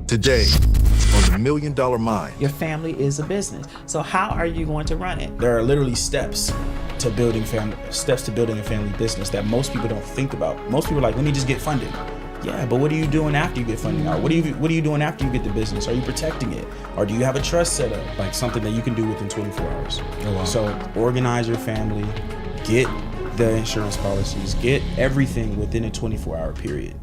Today, on the $1 Million Mind. Your family is a business. So how are you going to run it? There are literally steps to building a family business that most people don't think about. Most people are like, let me just get funded. Yeah, but what are you doing after you get funding out? What are you doing after you get the business? Are you protecting it? Or do you have a trust set up? Like something that you can do within 24 hours. Oh, wow. So organize your family, get the insurance policies, get everything within a 24-hour period.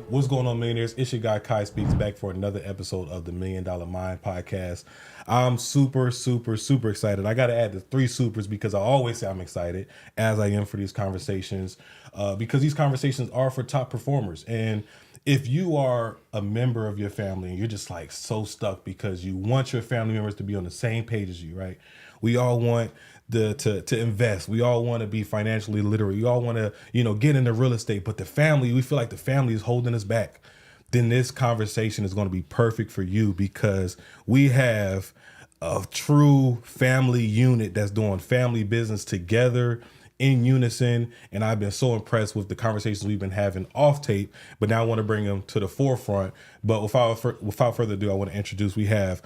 What's going on, millionaires? It's your guy Kai Speaks back for another episode of the $1 Million Mind podcast. I'm super excited. I got to add the 3 supers because I always say I'm excited as I am for these conversations because these conversations are for top performers. And if you are a member of your family and you're just like so stuck because you want your family members to be on the same page as you, right? We all want to invest. We all want to be financially literate. We all want to, get into real estate, but we feel like the family is holding us back. Then this conversation is going to be perfect for you because we have a true family unit that's doing family business together in unison. And I've been so impressed with the conversations we've been having off tape, but now I want to bring them to the forefront. But without further ado, I want to introduce, we have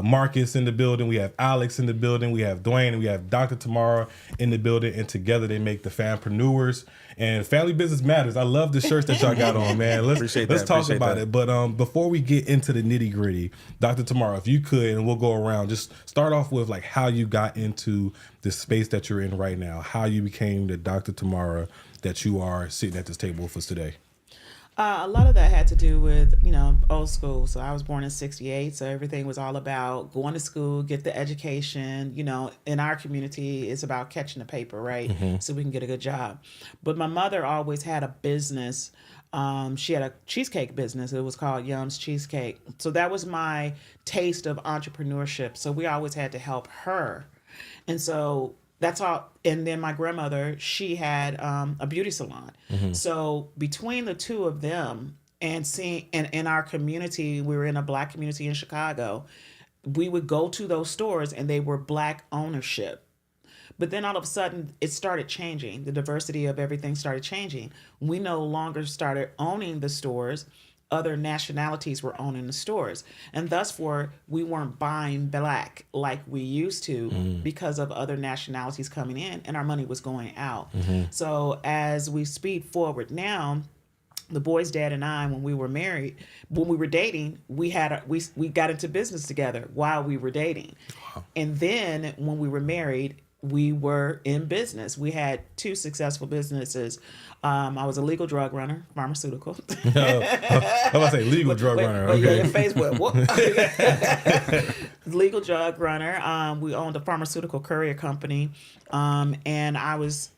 Marcus in the building, we have Alex in the building, we have Dwayne, and we have Dr. Tamara in the building, and together they make the Fampreneurs. And family business matters. I love the shirts that y'all got on, man. Let's talk about it. But before we get into the nitty gritty, Dr. Tamara, if you could, and we'll go around, just start off with like how you got into the space that you're in right now, how you became the Dr. Tamara that you are sitting at this table with us today. A lot of that had to do with, old school. So I was born in 68. So everything was all about going to school, get the education. In our community, it's about catching the paper, right? Mm-hmm. So we can get a good job. But my mother always had a business. She had a cheesecake business. It was called Yum's Cheesecake. So that was my taste of entrepreneurship. So we always had to help her. And so that's all. And then my grandmother, she had a beauty salon. Mm-hmm. So between the two of them and seeing, and in our community, we were in a Black community in Chicago, we would go to those stores and they were Black ownership. But then all of a sudden it started changing. The diversity of everything started changing. We no longer started owning the stores. Other nationalities were owning the stores. And thus we weren't buying Black like we used to because of other nationalities coming in and our money was going out. Mm-hmm. So as we speed forward now, the boy's dad and I, when we were dating, we got into business together while we were dating. Wow. And then when we were married, we were in business. We had 2 successful businesses. I was a legal drug runner, pharmaceutical. I'm about to say legal drug runner. Okay. Your face went, what? Legal drug runner. We owned a pharmaceutical courier company. And I was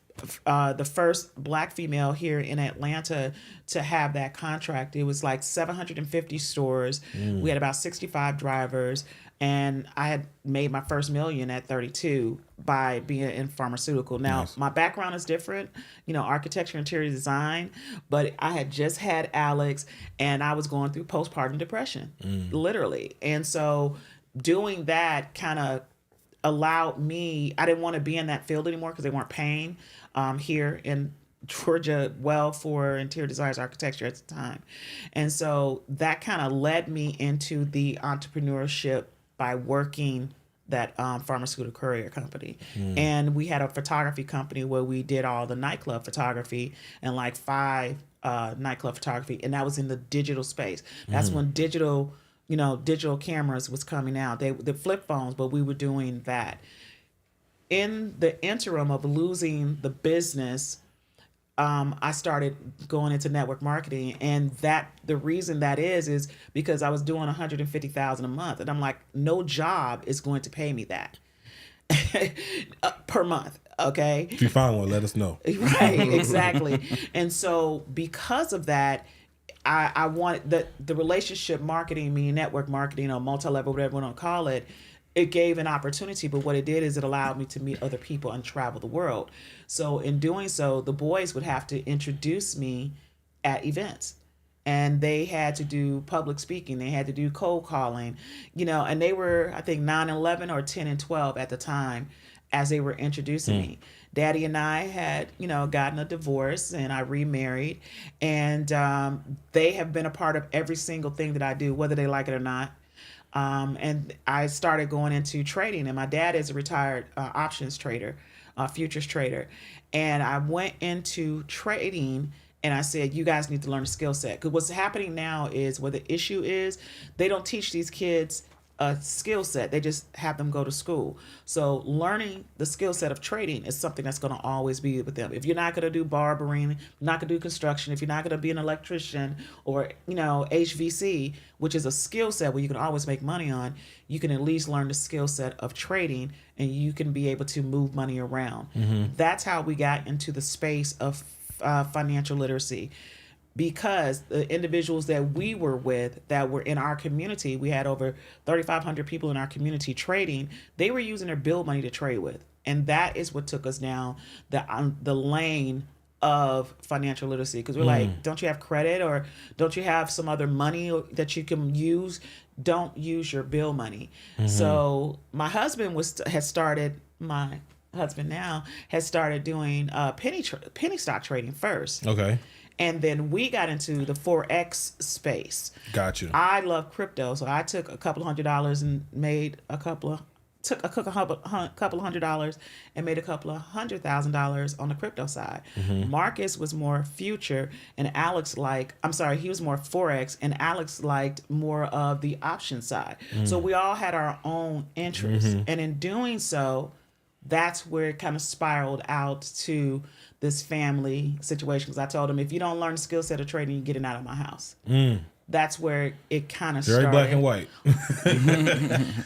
the first Black female here in Atlanta to have that contract. It was like 750 stores. We had about 65 drivers. And I had made my first $1 million at 32 by being in pharmaceutical. Now, nice. My background is different, architecture, interior design, but I had just had Alex and I was going through postpartum depression, literally. And so doing that kind of allowed me, I didn't want to be in that field anymore because they weren't paying here in Georgia well for interior designers, architecture at the time. And so that kind of led me into the entrepreneurship by working that pharmaceutical courier company. And we had a photography company where we did all the nightclub photography and like 5 nightclub photography. And that was in the digital space. That's when digital cameras was coming out. The flip phones, but we were doing that. In the interim of losing the business, I started going into network marketing, and the reason that is because I was doing $150,000 a month, and I'm like, no job is going to pay me that per month. Okay. If you find one, let us know. Right. Exactly. And so because of that, I want the relationship marketing, meaning network marketing or multi-level, whatever you want to call it, it gave an opportunity, but what it did is it allowed me to meet other people and travel the world. So in doing so, the boys would have to introduce me at events. And they had to do public speaking. They had to do cold calling, and they were, I think, 9 and 11 or 10 and 12 at the time. as they were introducing me. Daddy and I had, gotten a divorce, and I remarried, and they have been a part of every single thing that I do, whether they like it or not. And I started going into trading, and my dad is a retired options trader, futures trader. And I went into trading, and I said, you guys need to learn a skill set. Because what's happening now is, where the issue is, they don't teach these kids a skill set. They just have them go to school. So learning the skill set of trading is something that's going to always be with them. If you're not going to do barbering, not going to do construction, if you're not going to be an electrician or, HVC, which is a skill set where you can always make money on, you can at least learn the skill set of trading, and you can be able to move money around. That's how we got into the space of financial literacy. Because the individuals that we were with that were in our community, we had over 3,500 people in our community trading, they were using their bill money to trade with. And that is what took us down the lane of financial literacy. Because we're like, don't you have credit, or don't you have some other money that you can use? Don't use your bill money. So my husband has started doing penny stock trading first. Okay. And then we got into the Forex space. Gotcha. I love crypto, so I took a couple $100 and made a couple of $100 and made a couple of $100,000 on the crypto side. Marcus was more future, and Alex he was more Forex, and Alex liked more of the option side. So we all had our own interests, and in doing so, that's where it kind of spiraled out to this family situation. Because I told him, if you don't learn the skill set of trading, you're getting out of my house. That's where it kind of started. Very black and white.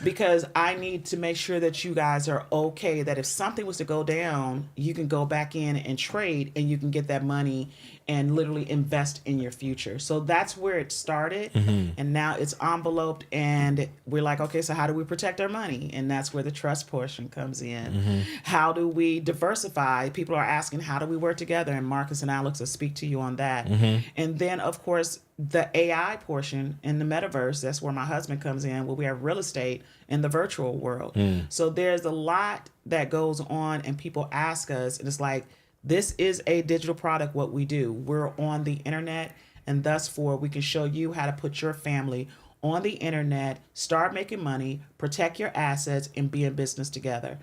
Because I need to make sure that you guys are okay, that if something was to go down, you can go back in and trade, and you can get that money and literally invest in your future. So that's where it started. And now it's enveloped, and we're like, okay, so how do we protect our money? And that's where the trust portion comes in. How do we diversify? People are asking, how do we work together? And Marcus and Alex will speak to you on that. And then, of course, the AI portion in the metaverse, that's where my husband comes in, where we have real estate in the virtual world. So there's a lot that goes on, and people ask us, and it's like, this is a digital product, what we do. We're on the internet, and thus for we can show you how to put your family on the internet, start making money, protect your assets, and be in business together.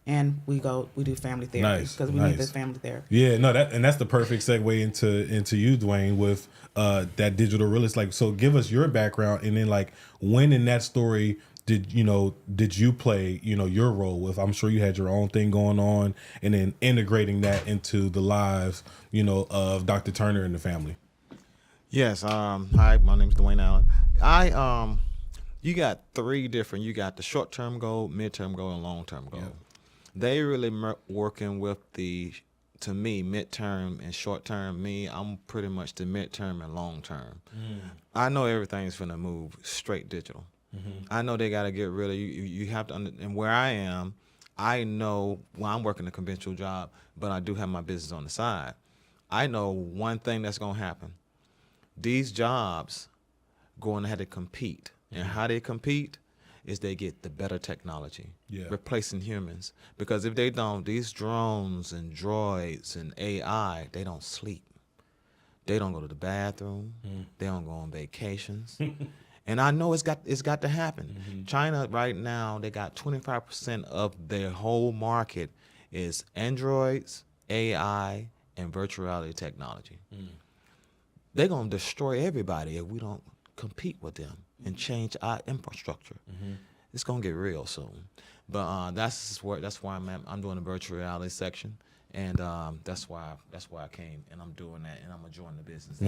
And we do family therapy because we need the family therapy. Yeah, no, that's the perfect segue into you, Dwayne, with that digital real estate. Like, so give us your background, and then like, when in that story did you play your role with? I'm sure you had your own thing going on, and then integrating that into the lives of Dr. Turner and the family. Yes. Hi, my name's Dwayne Allen. You got three different. You got the short-term goal, mid-term goal, and long-term goal. Yep. They really working with to me, mid-term and short-term. I'm pretty much the mid-term and long-term. I know everything's gonna move straight digital. I know they got to get rid of you. You have to, and where I am, I know, well, I'm working a conventional job, but I do have my business on the side. I know one thing that's going to happen. These jobs going to have to compete. And how they compete is they get the better technology, replacing humans. Because if they don't, these drones and droids and AI, they don't sleep. They don't go to the bathroom. They don't go on vacations. And I know it's got to happen. China right now, they got 25% of their whole market is androids, AI, and virtual reality technology. They're going to destroy everybody if we don't compete with them and change our infrastructure. It's going to get real soon. But that's why I'm doing the virtual reality section, and that's why I came, and I'm doing that, and I'm enjoying the business.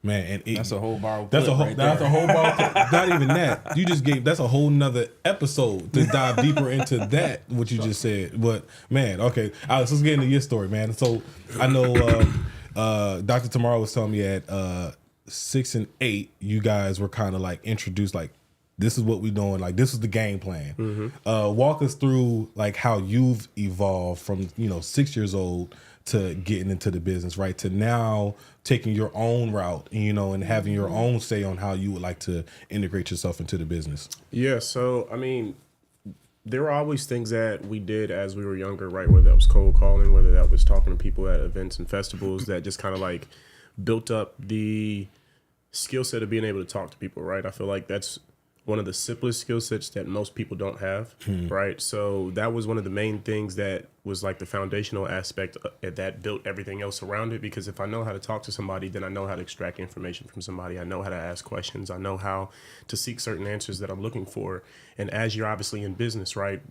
Man, and that's a whole bar. That's a whole bar. Not even that. You just gave. That's a whole nother episode to dive deeper into that. What you just said. But man, okay, Alex, let's get into your story, man. So I know Dr. Tamara was telling me at 6 and 8, you guys were kind of like introduced, like, this is what we're doing. Like, this is the game plan. Walk us through like how you've evolved from 6 years old to getting into the business, right? To now taking your own route, and having your own say on how you would like to integrate yourself into the business. Yeah. So, I mean, there were always things that we did as we were younger, right? Whether that was cold calling, whether that was talking to people at events and festivals, that just kind of like built up the skill set of being able to talk to people, right? I feel like that's one of the simplest skill sets that most people don't have, right? So that was one of the main things that was like the foundational aspect that built everything else around it. Because if I know how to talk to somebody, then I know how to extract information from somebody. I know how to ask questions. I know how to seek certain answers that I'm looking for. And as you're obviously in business, right?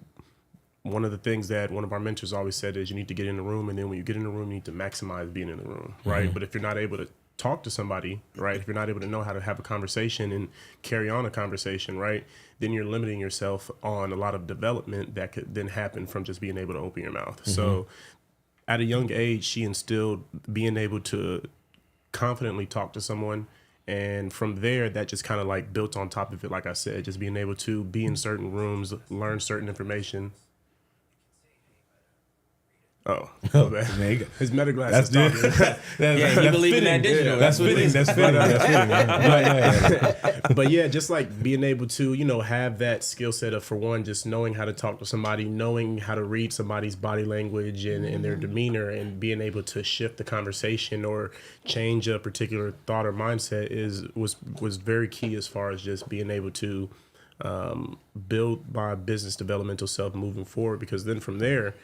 One of the things that one of our mentors always said is you need to get in the room, and then when you get in the room, you need to maximize being in the room, right? But if you're not able to talk to somebody, right, if you're not able to know how to have a conversation and carry on a conversation, right, then you're limiting yourself on a lot of development that could then happen from just being able to open your mouth. So at a young age, she instilled being able to confidently talk to someone. And from there, that just kind of like built on top of it. Like I said, just being able to be in certain rooms, learn certain information. Oh, There you go. his meta glass That's is talking. Yeah, you believe in that digital. That's fitting. That's fitting. That's fitting. But yeah, just like being able to, you know, have that skill set of, for one, just knowing how to talk to somebody, knowing how to read somebody's body language and their demeanor, and being able to shift the conversation or change a particular thought or mindset was very key as far as just being able to build my business developmental self moving forward. Because then from there,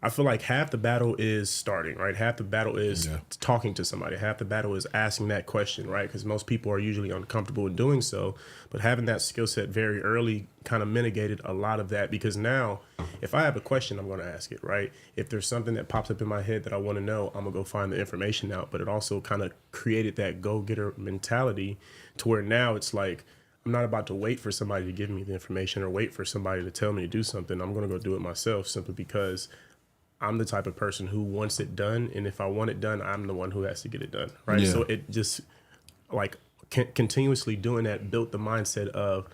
I feel like half the battle is starting, right? Half the battle is talking to somebody. Half the battle is asking that question, right? Because most people are usually uncomfortable in doing so. But having that skill set very early kind of mitigated a lot of that, because now if I have a question, I'm going to ask it, right? If there's something that pops up in my head that I want to know, I'm going to go find the information out. But it also kind of created that go-getter mentality to where now it's like, I'm not about to wait for somebody to give me the information or wait for somebody to tell me to do something. I'm going to go do it myself, simply because I'm the type of person who wants it done, and if I want it done, I'm the one who has to get it done, right? Yeah. So it just like continuously doing that built the mindset of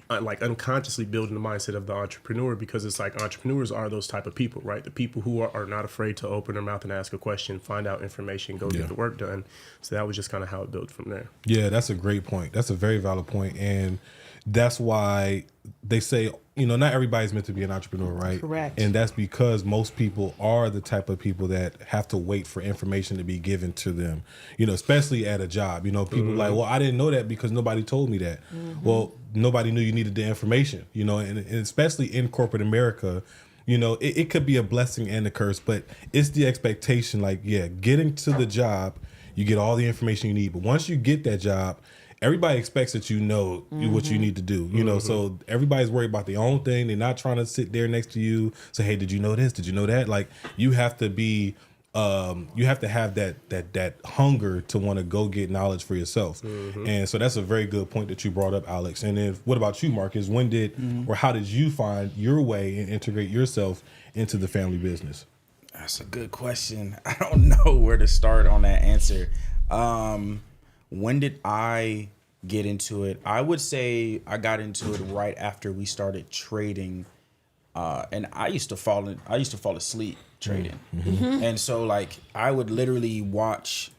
like unconsciously building the mindset of the entrepreneur, because it's like entrepreneurs are those type of people, right? The people who are not afraid to open their mouth and ask a question, find out information, go get the work done. So that was just kind of how it built from there. Yeah, that's a great point. That's a very valid point. And that's why they say, you know, not everybody's meant to be an entrepreneur, right? Correct. And that's because most people are the type of people that have to wait for information to be given to them, you know, especially at a job. You know, people like, well, I didn't know that because nobody told me that. Well, nobody knew you needed the information, you know, and especially in corporate America, you know, it could be a blessing and a curse, but it's the expectation, like, getting to the job, you get all the information you need. But once you get that job, everybody expects that you know what you need to do, you know, so everybody's worried about their own thing. They're not trying to sit there next to you, say, hey, did you know this? Did you know that? Like, you have to be, you have to have that hunger to want to go get knowledge for yourself. And so that's a very good point that you brought up, Alex. And then what about you, Marcus? When did, or how did you find your way and integrate yourself into the family business? That's a good question. I don't know where to start on that answer. When did I get into it? I would say I got into it right after we started trading, and I used to fall asleep trading, and so like I would literally watch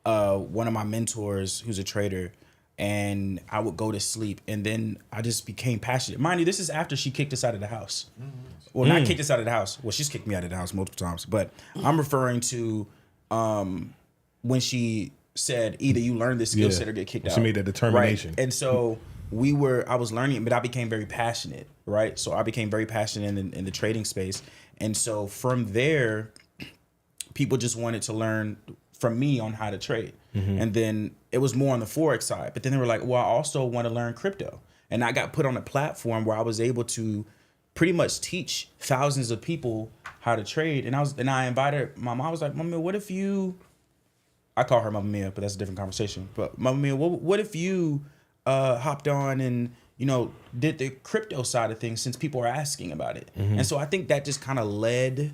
one of my mentors who's a trader, and I would go to sleep, and then I just became passionate. Mind you, this is after she kicked us out of the house. Well, not kicked us out of the house. Well, she's kicked me out of the house multiple times, but I'm referring to when she said either you learn this skill set or get kicked out. She made that determination. Right? And so I was learning, but I became very passionate, right? So I became very passionate in the trading space. And so from there, people just wanted to learn from me on how to trade. And then it was more on the Forex side. But then they were like, well, I also want to learn crypto. And I got put on a platform where I was able to pretty much teach thousands of people how to trade. And I invited my mom. I was like, Mama, what if you, I call her Mama Mia, but that's a different conversation. But Mama Mia, what if you hopped on and, you know, did the crypto side of things, since people are asking about it? And so I think that just kind of led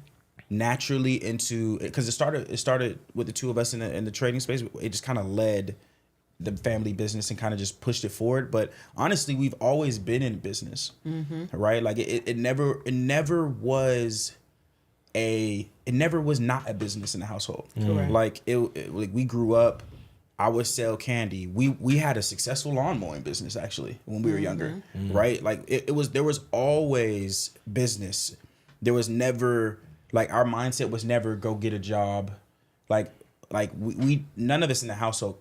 naturally into, because it started with the two of us in the trading space. It just kind of led the family business and kind of just pushed it forward. But honestly, we've always been in business, right? Like it never was not a business in the household. Correct. Like like we grew up I would sell candy. We had a successful lawn mowing business actually when we were younger, right? Like there was always business. There was never like our mindset was never go get a job, like we none of us in the household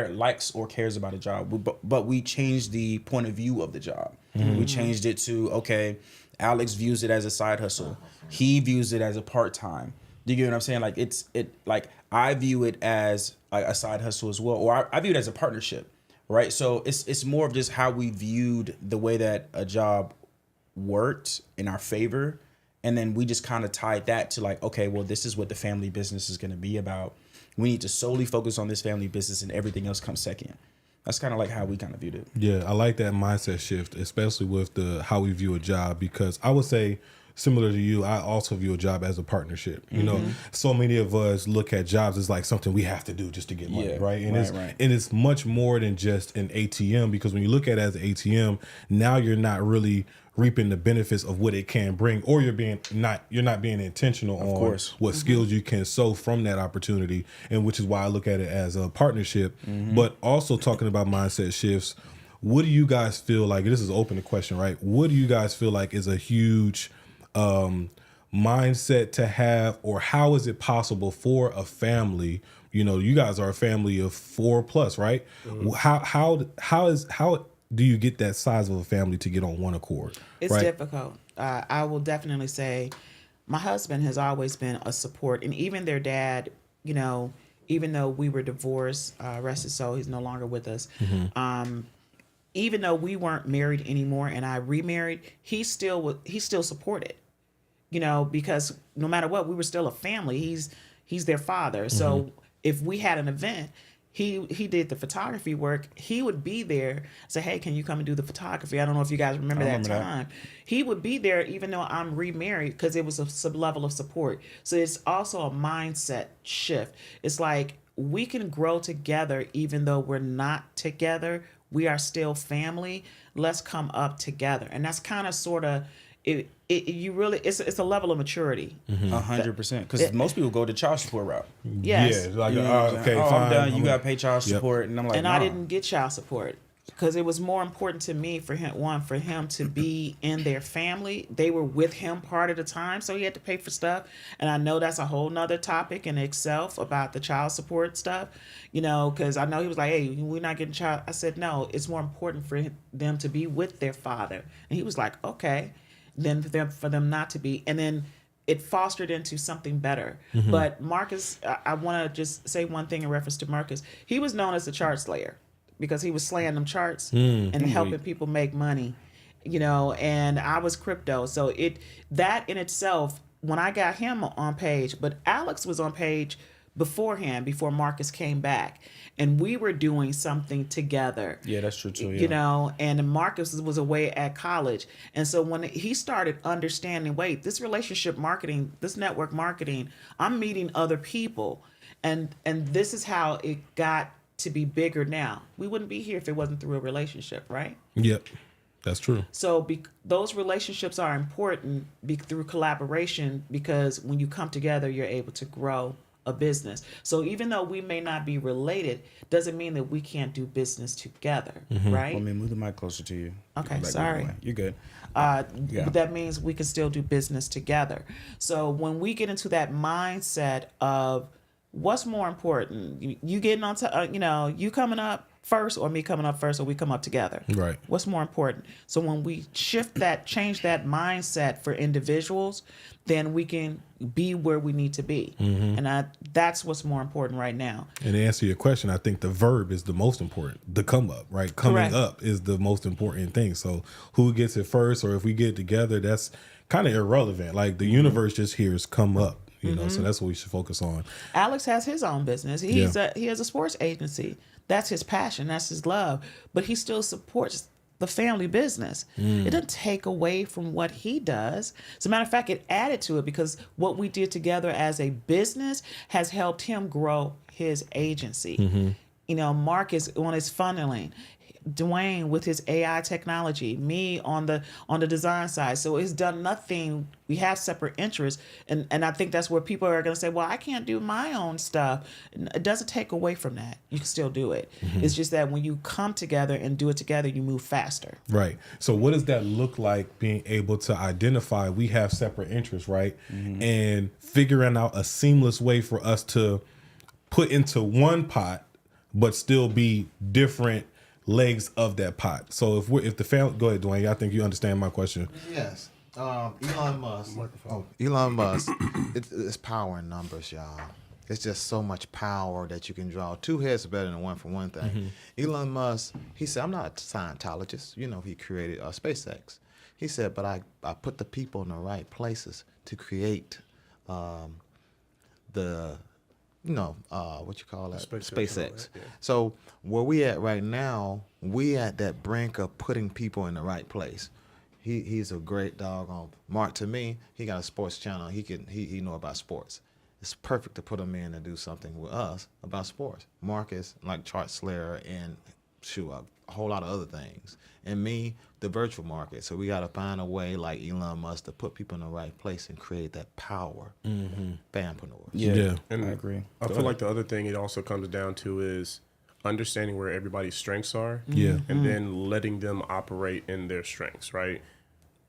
likes or cares about a job, but we changed the point of view of the job. We changed it to, okay, Alex views it as a side hustle. He views it as a part-time. Do you get what I'm saying? Like I view it as like a side hustle as well, or I view it as a partnership, right? So it's more of just how we viewed the way that a job worked in our favor, and then we just kind of tied that to like, okay, well, this is what the family business is going to be about. We need to solely focus on this family business, and everything else comes second. That's kind of like how we kind of viewed it. Yeah, I like that mindset shift, especially with the how we view a job, because I would say, similar to you, I also view a job as a partnership. You know, so many of us look at jobs as like something we have to do just to get money, Yeah, right? And right. it's much more than just an ATM, because when you look at it as an ATM, now you're not really reaping the benefits of what it can bring, or you're not being intentional on course. what skills you can sow from that opportunity, and which is why I look at it as a partnership. But also talking about mindset shifts, what do you guys feel like, this is an open question, right? What do you guys feel like is a huge mindset to have, or how is it possible for a family? You know, you guys are a family of 4+, right? How do you get that size of a family to get on one accord? It's right? difficult. I will definitely say my husband has always been a support, and even their dad, you know, even though we were divorced, rest his soul, he's no longer with us. Even though we weren't married anymore and I remarried, he still supported, you know, because no matter what, we were still a family. He's their father. So if we had an event, he did the photography work. He would be there, say, hey, can you come and do the photography? I don't know if you guys remember that time. He would be there even though I'm remarried, because it was a sub-level of support. So it's also a mindset shift. It's like we can grow together even though we're not together. We are still family. Let's come up together. And that's kind of sort of it's a level of maturity. 100%. Because most people go the child support route. Yes. Yeah, like, You know what I'm saying? okay, Oh, fine. I'm done. You got to pay child support. And I'm like, And nah. I didn't get child support because it was more important to me for him to be in their family. They were with him part of the time, so he had to pay for stuff. And I know that's a whole nother topic in itself about the child support stuff, you know, because I know he was like, hey, we're not getting child. I said, no, it's more important for them to be with their father. And he was like, okay, then for them not to be. And then it fostered into something better. But Marcus, I want to just say one thing in reference to Marcus. He was known as the chart slayer because he was slaying them charts and helping people make money, you know, and I was crypto. So that in itself, when I got him on page, but Alex was on page beforehand, before Marcus came back, and we were doing something together. Yeah, that's true too. Yeah. You know, and Marcus was away at college. And so when he started understanding, wait, this relationship marketing, this network marketing, I'm meeting other people. And this is how it got to be bigger now. We wouldn't be here if it wasn't through a relationship, right? Yep, that's true. So those relationships are important through collaboration, because when you come together, you're able to grow a business. So even though we may not be related, doesn't mean that we can't do business together, right? Let me move the mic closer to you. Okay, Like, sorry. You're good. But that means we can still do business together. So when we get into that mindset of what's more important, you getting on to, you coming up first, or me coming up first, or we come up together. Right. What's more important? So when we change that mindset for individuals, then we can be where we need to be. And that's what's more important right now. And to answer your question, I think the verb is the most important. The come up, right? Coming Correct. up is the most important thing. So who gets it first, or if we get it together, that's kind of irrelevant. Like the universe just hears come up, you know. So that's what we should focus on. Alex has his own business. He has a sports agency. That's his passion. That's his love. But he still supports the family business. It doesn't take away from what he does. As a matter of fact, it added to it, because what we did together as a business has helped him grow his agency. You know, Marcus on his funneling. Dwayne with his AI technology, me on the design side. So it's done nothing. We have separate interests, and I think that's where people are going to say, "Well, I can't do my own stuff." It doesn't take away from that. You can still do it. It's just that when you come together and do it together, you move faster. Right. So what does that look like, being able to identify we have separate interests, right? And figuring out a seamless way for us to put into one pot, but still be different legs of that pot. So if the family, go ahead, Dwayne. I think you understand my question. Yes. Elon Musk. Elon Musk. It's power in numbers, y'all. It's just so much power that you can draw. Two heads are better than one, for one thing. Elon Musk, he said, I'm not a Scientologist. You know, he created SpaceX. He said, but I put the people in the right places to create the, what you call that? SpaceX. Yeah. So where we at right now, we at that brink of putting people in the right place. He's a great doggone Mark. To me, he got a sports channel. He know about sports. It's perfect to put him in and do something with us about sports. Mark is like Chart Slayer and a whole lot of other things. And me, the virtual market. So we got to find a way like Elon Musk to put people in the right place and create that power. Fanpreneurs. Yeah, And I agree. I feel like the other thing it also comes down to is understanding where everybody's strengths are. Yeah. And then letting them operate in their strengths, right?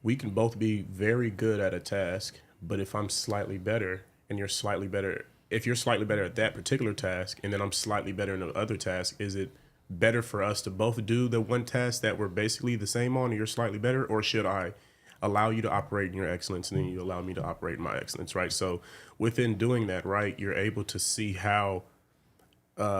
We can both be very good at a task, but if I'm slightly better and you're slightly better, if you're slightly better at that particular task and then I'm slightly better in the other task, is it better for us to both do the one task that we're basically the same on and you're slightly better, or should I allow you to operate in your excellence and then you allow me to operate in my excellence, right? So within doing that, right, you're able to see how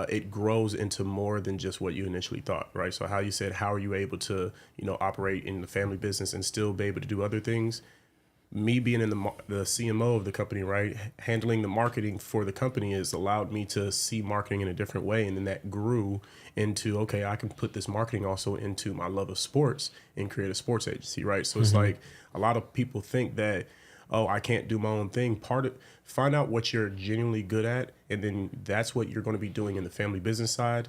it grows into more than just what you initially thought, right? So how you said, how are you able to, operate in the family business and still be able to do other things? Me being in the CMO of the company, right, handling the marketing for the company has allowed me to see marketing in a different way. And then that grew into, okay, I can put this marketing also into my love of sports and create a sports agency, right? So it's like a lot of people think that, oh, I can't do my own thing. Find out what you're genuinely good at, and then that's what you're going to be doing in the family business side,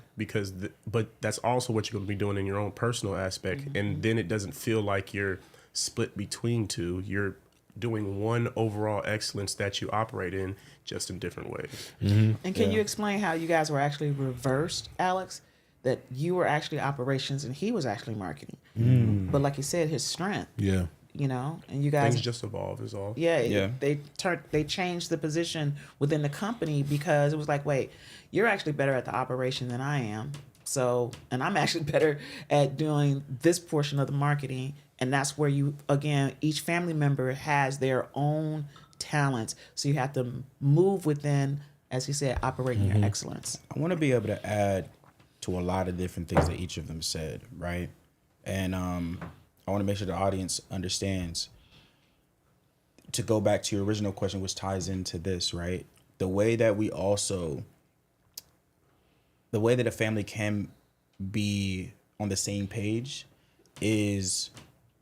but that's also what you're going to be doing in your own personal aspect. And then it doesn't feel like you're split between two. You're doing one overall excellence that you operate in, just in different ways. And can you explain how you guys were actually reversed, Alex? That you were actually operations and he was actually marketing. But like you said, his strength. Yeah. And you guys Things just evolve is all. Yeah. They changed the position within the company because it was like, wait, you're actually better at the operation than I am. So, and I'm actually better at doing this portion of the marketing. And that's where each family member has their own talents. So you have to move within, as he said, operating your excellence. I want to be able to add to a lot of different things that each of them said, right? And I want to make sure the audience understands. To go back to your original question, which ties into this, right? The way that a family can be on the same page is,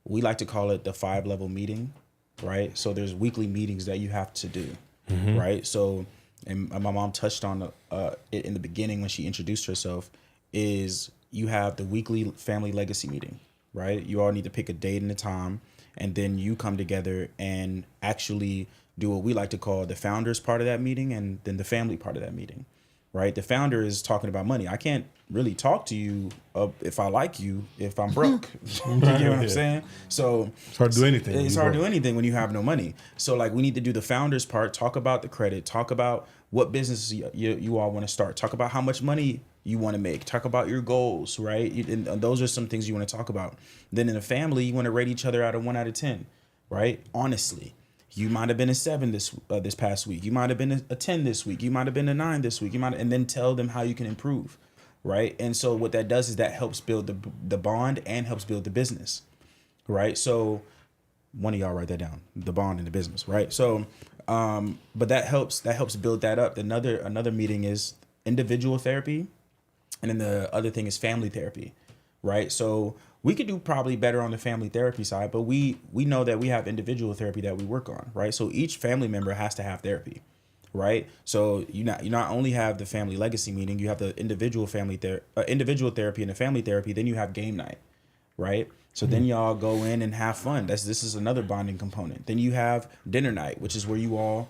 we like to call it the 5-level meeting, right? So there's weekly meetings that you have to do, right? So, and my mom touched on it in the beginning when she introduced herself, is you have the weekly family legacy meeting, right? You all need to pick a date and a time, and then you come together and actually do what we like to call the founders part of that meeting and then the family part of that meeting, right? The founder is talking about money. I can't really talk to you if I like you if I'm broke. You get what I'm saying? So It's hard to do anything. It's hard to do anything when you have no money. So like, we need to do the founders part, talk about the credit, talk about what business you all want to start, talk about how much money you want to make, talk about your goals, right? And those are some things you want to talk about. Then in a family, you want to rate each other out of 1 out of 10, right? Honestly, you might have been a 7 this past week. You might have been a 10 this week. You might have been a 9 this week. And then tell them how you can improve, right? And so what that does is that helps build the bond and helps build the business, right? So one of y'all write that down, the bond and the business, right? So, but that helps build that up. Another meeting is individual therapy, and then the other thing is family therapy, right? So we could do probably better on the family therapy side, but we know that we have individual therapy that we work on, right? So each family member has to have therapy, right? So you not only have the family legacy meeting, you have the individual individual therapy and the family therapy. Then you have game night, right? So then y'all go in and have fun. This is another bonding component. Then you have dinner night, which is where you all,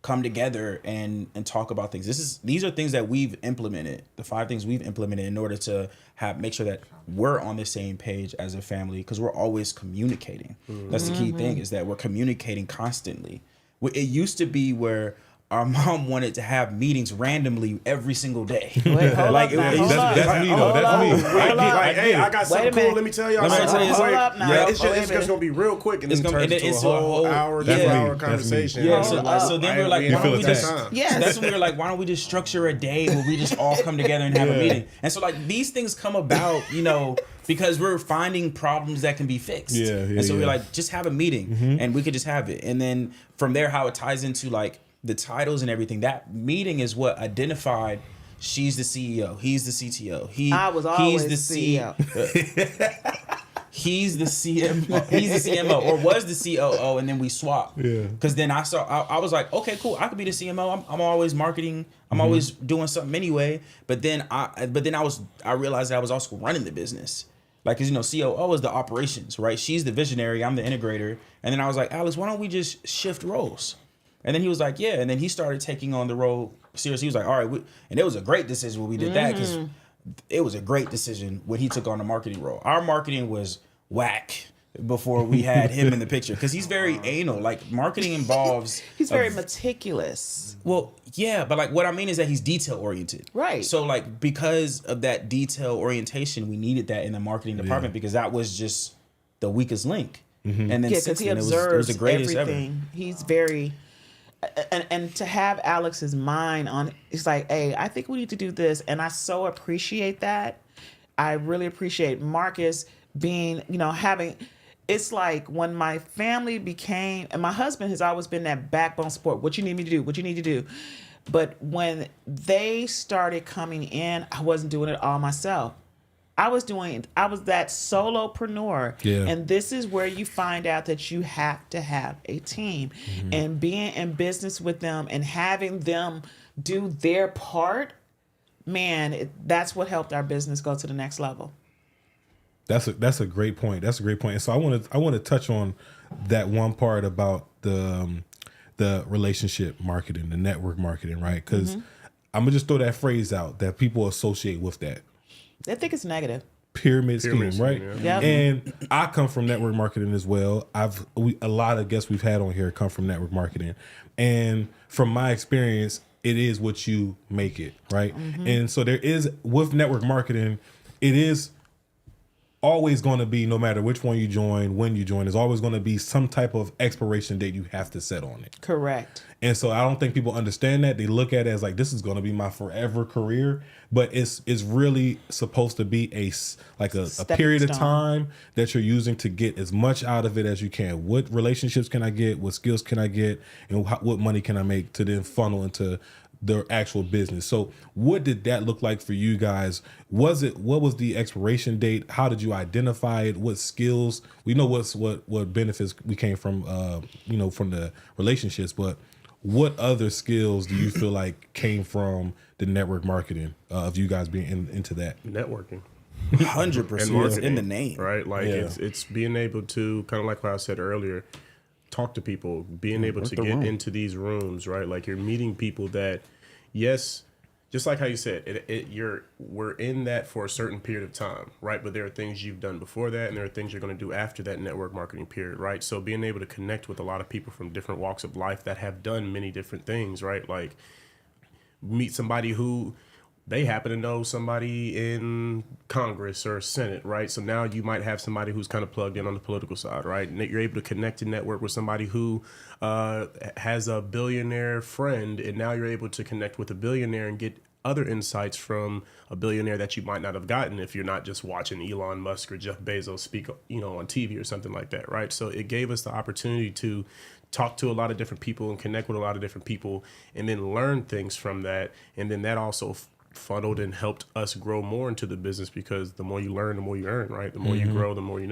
come together and talk about things. These are things that we've implemented. The 5 things we've implemented in order to make sure that we're on the same page as a family, because we're always communicating. That's the key thing, is that we're communicating constantly. It used to be where our mom wanted to have meetings randomly every single day. Wait, hold up now, hold up. That's me though. That's me. Like, hey, I got something cool. Let me tell y'all something. Hold up now. It's just gonna be real quick, and then turns into a whole hour, That's 2-hour me. conversation. Yeah, so then we're like, You why feel don't we just? attacked. Yes. So that's when we were like, why don't we just structure a day where we just all come together and have a meeting? And so like these things come about, because we're finding problems that can be fixed. And so we're like, just have a meeting, and we could just have it. And then from there, how it ties into like the titles and everything. That meeting is what identified. She's the CEO. He's the CTO. I was always the CEO. He's the CMO. He's the CMO, or was the COO, and then we swapped. Yeah. Because then I was like, okay, cool. I could be the CMO. I'm always marketing. I'm always doing something anyway. But then I realized that I was also running the business. Like, cause COO is the operations, right? She's the visionary. I'm the integrator. And then I was like, Alex, why don't we just shift roles? And then he was like, yeah. And then he started taking on the role seriously. He was like, all right. And it was a great decision when we did that, because it was a great decision when he took on the marketing role. Our marketing was whack before we had him in the picture, because he's very anal. Like, marketing involves... He's very meticulous. Well, yeah, but like what I mean is that he's detail oriented. Right. So like, because of that detail orientation, we needed that in the marketing department, because that was just the weakest link. And then Yeah, since because he then, observes it was the greatest everything. He's very... And to have Alex's mind on, it's like, hey, I think we need to do this. And I so appreciate that. I really appreciate Marcus being, having, it's like when my family became, and my husband has always been that backbone support. What you need me to do, what you need to do. But when they started coming in, I wasn't doing it all myself. I was that solopreneur. Yeah. And this is where you find out that you have to have a team. And being in business with them and having them do their part, man, that's what helped our business go to the next level. That's a great point. That's a great point. And so I want to touch on that one part about the relationship marketing, the network marketing, right? Because I'm gonna just throw that phrase out that people associate with that. They think it's negative. Pyramid scheme, right? Yeah. And I come from network marketing as well. A lot of guests we've had on here come from network marketing, and from my experience, it is what you make it, right? And so there is, with network marketing, it is always going to be, no matter which one you join, when you join, there's always going to be some type of expiration date you have to set on it. Correct. And so I don't think people understand that. They look at it as like, this is going to be my forever career, but it's really supposed to be a period of time that you're using to get as much out of it as you can. What relationships can I get? What skills can I get? And what money can I make to then funnel into their actual business? So what did that look like for you guys? What was the expiration date? How did you identify it? What skills? We know what benefits we came from, from the relationships, but what other skills do you feel like came from the network marketing of you guys being into that? Networking. 100% is in the name, right? Like it's being able to, kind of like what I said earlier, talk to people, being able to get into these rooms, right? Like, you're meeting people that, yes, just like how you said, we're in that for a certain period of time, right? But there are things you've done before that, and there are things you're going to do after that network marketing period, right? So being able to connect with a lot of people from different walks of life that have done many different things, right? Like, meet somebody who they happen to know somebody in Congress or Senate, right? So now you might have somebody who's kind of plugged in on the political side, right? And you're able to connect and network with somebody who has a billionaire friend, and now you're able to connect with a billionaire and get other insights from a billionaire that you might not have gotten if you're not just watching Elon Musk or Jeff Bezos speak, on TV or something like that, right? So it gave us the opportunity to talk to a lot of different people and connect with a lot of different people, and then learn things from that. And then that also funneled and helped us grow more into the business, because the more you learn, the more you earn, right? The more you grow, the more you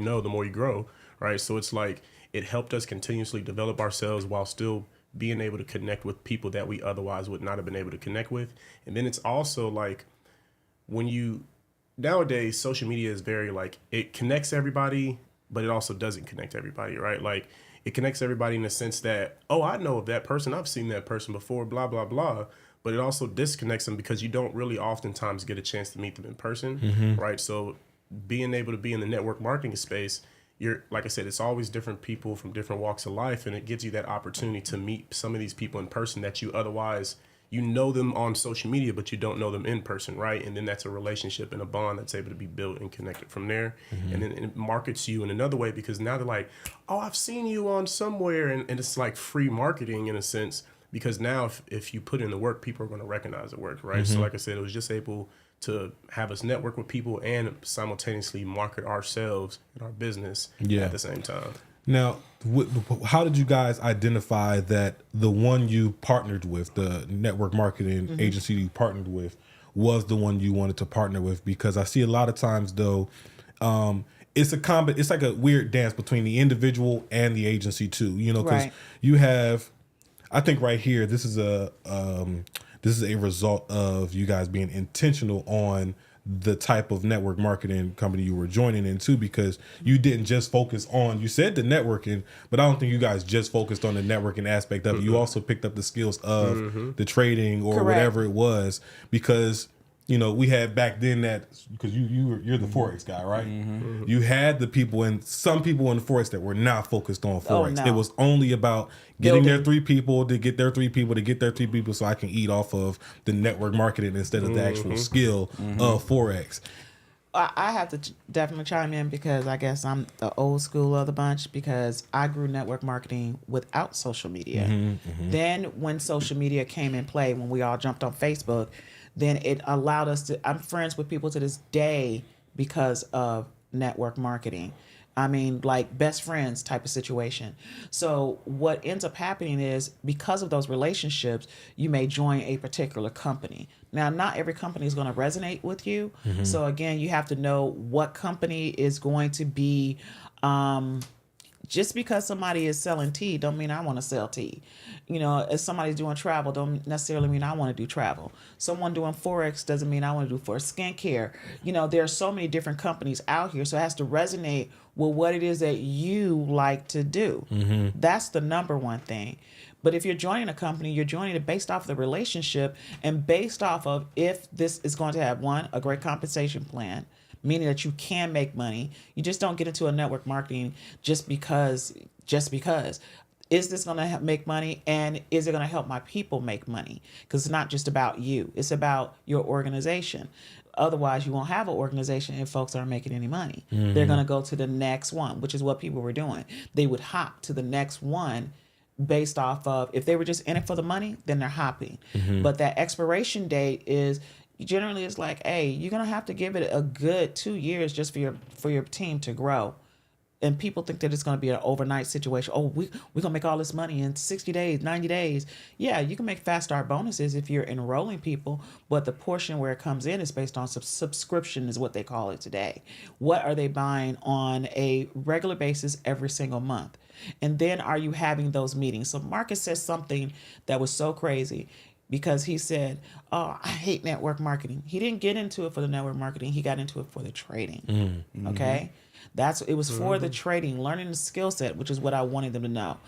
know, the more you grow, right? So it's like, it helped us continuously develop ourselves while still being able to connect with people that we otherwise would not have been able to connect with. And then it's also like when you nowadays social media is very like it connects everybody, but it also doesn't connect everybody, right? Like it connects everybody in the sense that, oh, I know of that person, I've seen that person before, blah blah blah. But it also disconnects them because you don't really oftentimes get a chance to meet them in person, right? So being able to be in the network marketing space, you're like I said, it's always different people from different walks of life, and it gives you that opportunity to meet some of these people in person that you otherwise you know them on social media, but you don't know them in person, right? And then that's a relationship and a bond that's able to be built and connected from there. And then it markets you in another way because now they're like, oh, I've seen you on somewhere, and it's like free marketing in a sense. Because now if you put in the work, people are going to recognize the work, right? So like I said, it was just able to have us network with people and simultaneously market ourselves and our business at the same time. Now, how did you guys identify that the one you partnered with, the network marketing agency you partnered with, was the one you wanted to partner with? Because I see a lot of times, though, it's like a weird dance between the individual and the agency too. You know, because you have. I think right here, this is a result of you guys being intentional on the type of network marketing company you were joining into, because you didn't just focus on, you said the networking, but I don't think you guys just focused on the networking aspect of it. You also picked up the skills of the trading or whatever it was, because you know, we had back then that, because you're the Forex guy, right? You had the people and some people in the Forex that were not focused on Forex. It was only about getting their 3 people to get their 3 people to get their 3 people so I can eat off of the network marketing instead of the actual skill of Forex. I have to definitely chime in because I guess I'm the old school of the bunch, because I grew network marketing without social media. Then when social media came in play, when we all jumped on Facebook, then it allowed us to, I'm friends with people to this day because of network marketing. I mean, like best friends type of situation. So what ends up happening is, because of those relationships, you may join a particular company. Now, not every company is going to resonate with you. So again, you have to know what company is going to be, just because somebody is selling tea don't mean I want to sell tea. You know, if somebody's doing travel don't necessarily mean I want to do travel. Someone doing Forex doesn't mean I want to do for skincare. You know, there are so many different companies out here, so it has to resonate with what it is that you like to do. That's the number one thing. But if you're joining a company, you're joining it based off of the relationship and based off of if this is going to have, one, a great compensation plan, meaning that you can make money. You just don't get into a network marketing just because. Is this going to make money, and is it going to help my people make money? Because it's not just about you. It's about your organization. Otherwise, you won't have an organization if folks aren't making any money. They're going to go to the next one, which is what people were doing. They would hop to the next one based off of, if they were just in it for the money, then they're hopping. But that expiration date is, generally it's like, hey, you're gonna have to give it a good 2 years just for your team to grow. And people think that it's going to be an overnight situation. Oh, we're going to make all this money in 60 days, 90 days. Yeah, you can make fast start bonuses if you're enrolling people, but the portion where it comes in is based on subscription is what they call it today. What are they buying on a regular basis every single month? And then are you having those meetings? So Marcus says something that was so crazy, because he said, oh, I hate network marketing. He didn't get into it for the network marketing. He got into it for the trading. Okay? It was for the trading, learning the skill set, which is what I wanted them to know.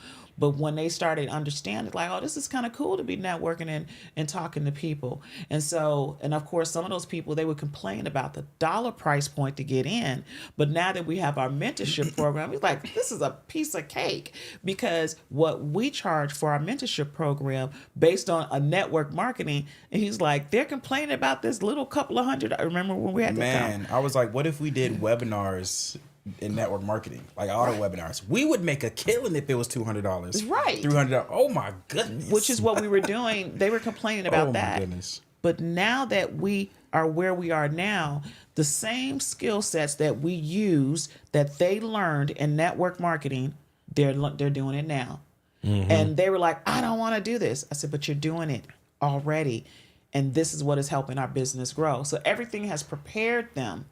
But when they started understanding, like, oh, this is kind of cool to be networking and talking to people. And so, and of course, some of those people, they would complain about the dollar price point to get in. But now that we have our mentorship program, it's like, this is a piece of cake, because what we charge for our mentorship program based on a network marketing, and he's like, they're complaining about this little couple of $100. I remember when we had Man, I was like, what if we did webinars in network marketing, like auto webinars? We would make a killing if it was $200, right? $300. Oh my goodness! Which is what we were doing. They were complaining about that. Oh my goodness! But now that we are where we are now, the same skill sets that we use that they learned in network marketing, they're doing it now. And they were like, I don't want to do this. I said, but you're doing it already, and this is what is helping our business grow. So everything has prepared them.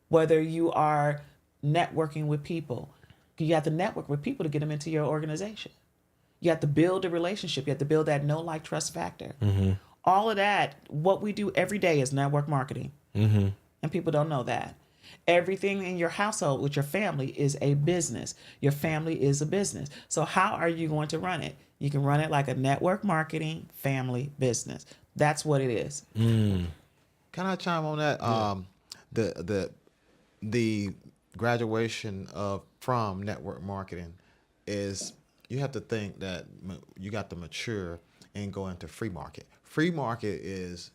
Whether you are networking with people, you have to network with people to get them into your organization. You have to build a relationship. You have to build that know, like, trust factor. All of that, what we do every day is network marketing. And people don't know that. Everything in your household with your family is a business. Your family is a business. So how are you going to run it? You can run it like a network marketing family business. That's what it is. Can I chime on that? The graduation from network marketing is, you have to think that you got to mature and go into free market. Free market is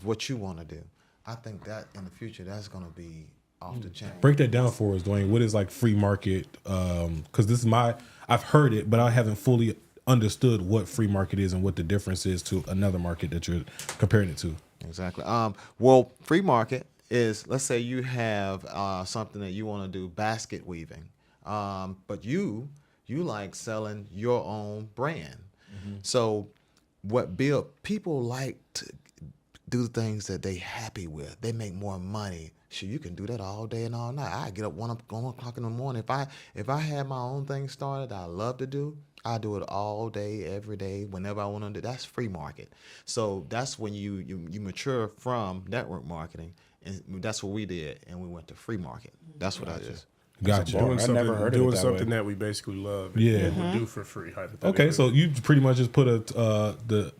what you want to do. I think that in the future that's going to be off the chain. Break that down for us, Dwayne. What is like free market? Because this is I've heard it, but I haven't fully understood what free market is and what the difference is to another market that you're comparing it to. Exactly. Well, free market is, let's say you have something that you want to do, basket weaving, but you like selling your own brand. So people like to do things that they happy with. They make more money. Sure, you can do that all day and all night. I get up 1 o'clock in the morning. If I had my own thing started that I love to do, I do it all day, every day, whenever I want to do. That's free market. So that's when you mature from network marketing, and that's what we did, and we went to free market. That's what I just. Gotcha. bar. I never heard of it doing that something way. that we basically love. Yeah. And would do for free. Hypothetically. Okay, so you pretty much just put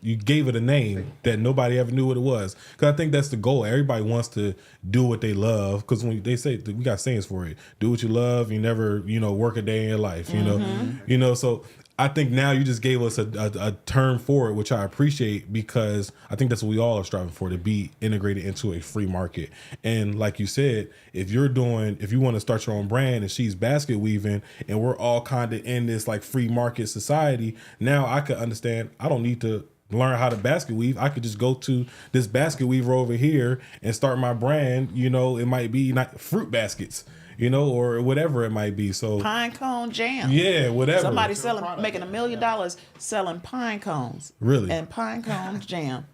you gave it a name that nobody ever knew what it was. Because I think that's the goal. Everybody wants to do what they love. Because when they say, we got sayings for it, do what you love. You never, work a day in your life. You know. So I think now you just gave us a term for it, which I appreciate, because I think that's what we all are striving for, to be integrated into a free market. And like you said, if you want to start your own brand and she's basket weaving and we're all kind of in this like free market society, now I could understand I don't need to learn how to basket weave. I could just go to this basket weaver over here and start my brand. It might be not fruit baskets, or whatever it might be. So Pine cone jam. yeah, whatever. Somebody making $1 million selling pine cones. Really? And pine cone jam.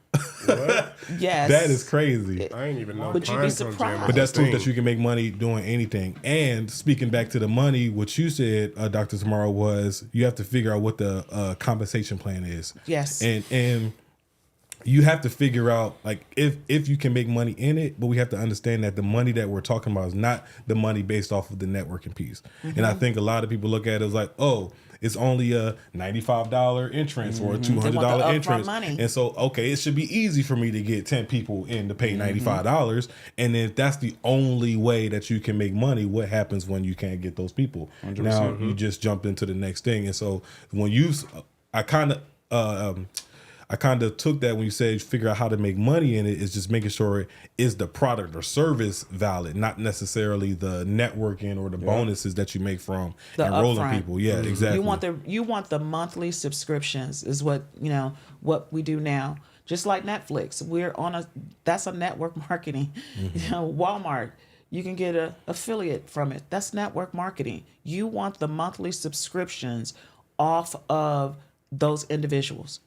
What? Yes. That is crazy. I ain't even know. But you'd be Pine Cone surprised. Jam was But that's a proof thing. that you can make money doing anything. And speaking back to the money, what you said, Dr. Tamara, was you have to figure out what the compensation plan is. Yes. And you have to figure out like if you can make money in it, but we have to understand that the money that we're talking about is not the money based off of the networking piece. And I think a lot of people look at it as like, oh, it's only a $95 entrance or a They want the $200 upfront entrance. money. And so, okay, it should be easy for me to get 10 people in to pay $95. And if that's the only way that you can make money, what happens when you can't get those people? Now you just jumped into the next thing. And so when I kind of took that when you said figure out how to make money in it, is just making sure is the product or service valid, not necessarily the networking or the bonuses that you make from The enrolling upfront. people. Yeah, exactly. You want the monthly subscriptions is what we do now. Just like Netflix, that's a network marketing. Walmart, you can get an affiliate from it. That's network marketing. You want the monthly subscriptions off of those individuals.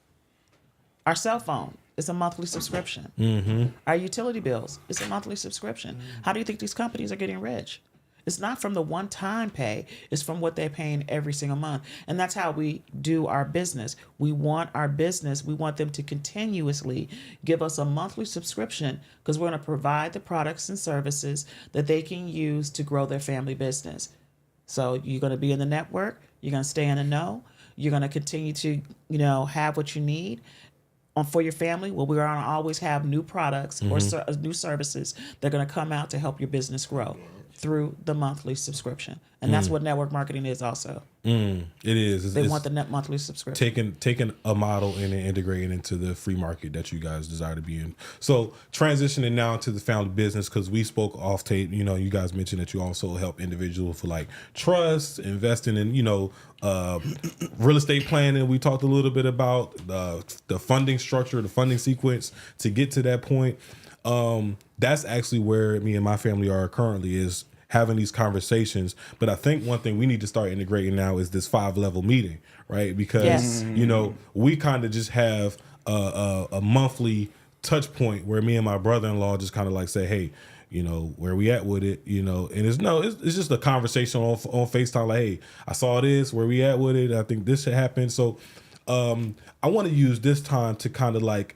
Our cell phone is a monthly subscription. Our utility bills is a monthly subscription. How do you think these companies are getting rich? It's not from the one-time pay. It's from what they're paying every single month. And that's how we do our business. We want them to continuously give us a monthly subscription because we're going to provide the products and services that they can use to grow their family business. So you're going to be in the network. You're going to stay in the know. You're going to continue to, have what you need for your family. Well, we're going to always have new products or new services that are going to come out to help your business grow through the monthly subscription. And that's what network marketing is also. It is. They want the monthly subscription. Taking a model and then integrating into the free market that you guys desire to be in. So transitioning now to the family business, because we spoke off tape, you guys mentioned that you also help individuals for like trust, investing in, real estate planning. We talked a little bit about the funding structure, the funding sequence to get to that point. That's actually where me and my family are currently, is having these conversations. But I think one thing we need to start integrating now is this 5-level meeting, right? Because, Yes. We kind of just have a monthly touch point where me and my brother-in-law just kind of like say, hey, you know, where we at with it, you know, and it's just a conversation on FaceTime. Like, hey, I saw this, where we at with it. I think this should happen. So, I want to use this time to kind of like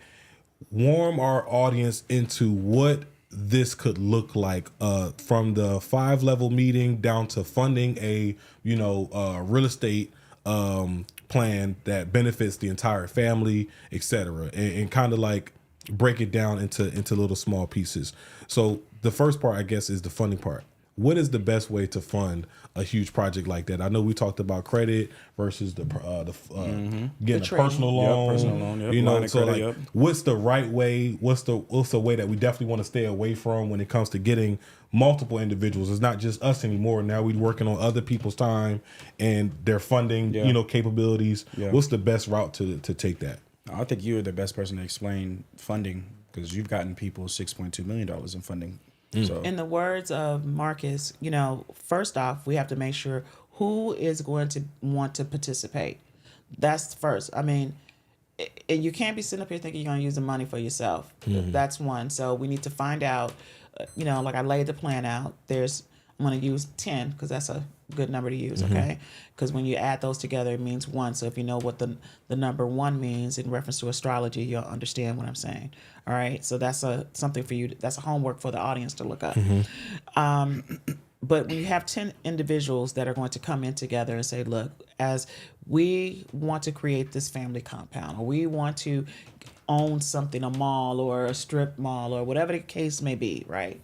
warm our audience into what this could look like, from the 5-level meeting down to funding a, you know, real estate, plan that benefits the entire family, etc., and kind of like break it down into little small pieces. So the first part, I guess, is the funding part. What is the best way to fund a huge project like that? I know we talked about credit versus the getting a personal loan. Personal loan, yep. You Line know, of so credit, like, yep. what's the right way? What's the way that we definitely want to stay away from when it comes to getting multiple individuals? It's not just us anymore. Now we're working on other people's time and their funding, Yeah. you know, capabilities. Yeah. What's the best route to take that? I think you're the best person to explain funding because you've gotten people $6.2 million in funding. So In the words of Marcus, you know, first off, we have to make sure who is going to want to participate. That's first. I mean, and you can't be sitting up here thinking you're going to use the money for yourself. That's one. So we need to find out, you know, like I laid the plan out. I'm going to use 10 because that's a good number to use, okay? Because when you add those together, it means 1. So if you know what the number 1 means in reference to astrology, you'll understand what I'm saying. All right? So that's something for you. That's a homework for the audience to look up. But we have 10 individuals that are going to come in together and say, look, as we want to create this family compound, or we want to own something, a mall or a strip mall or whatever the case may be, right?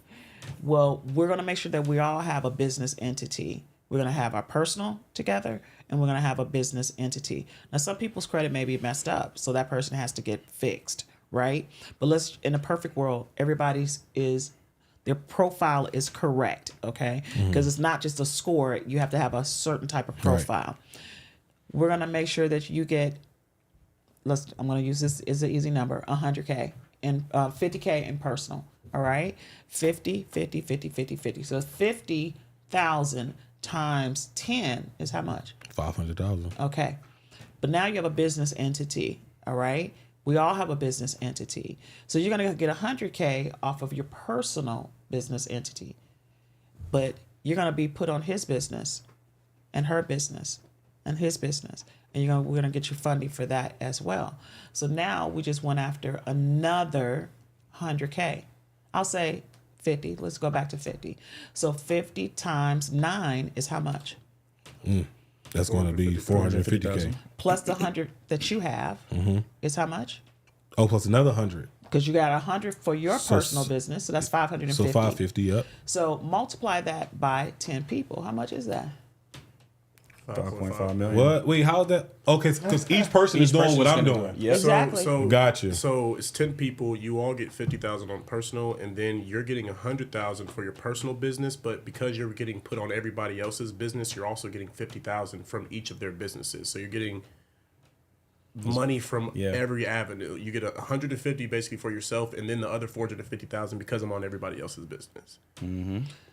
Well, we're going to make sure that we all have a business entity. We're going to have our personal together, and we're going to have a business entity. Now, some people's credit may be messed up, so that person has to get fixed, right? But in a perfect world, their profile is correct, okay? Because it's not just a score. You have to have a certain type of profile. We're going to make sure that you get, I'm going to use this as an easy number, 100K and 50K in personal, all right? 50, 50, 50, 50, 50. So 50,000 times 10 is how much? 500,000. Okay. But now you have a business entity, all right? We all have a business entity. So you're going to get 100K off of your personal business entity. But you're going to be put on his business and her business and his business. And we're going to get you funding for that as well. So now we just went after another 100K. I'll say 50. Let's go back to 50. So 50 times 9 is how much? That's going to be 450K. Plus the 100 that you have is how much? Oh, plus another 100. Because you got 100 for your So personal business, so that's 550. So 550, yep. So multiply that by 10 people. How much is that? 5.5 million. What? Wait, how's that? Okay, because each person is doing what I'm doing. Yep. Exactly. So Gotcha. So it's 10 people. You all get 50,000 on personal, and then you're getting 100,000 for your personal business. But because you're getting put on everybody else's business, you're also getting 50,000 from each of their businesses. So you're getting money from every avenue. You get 150 basically for yourself, and then the other 450,000 because I'm on everybody else's business.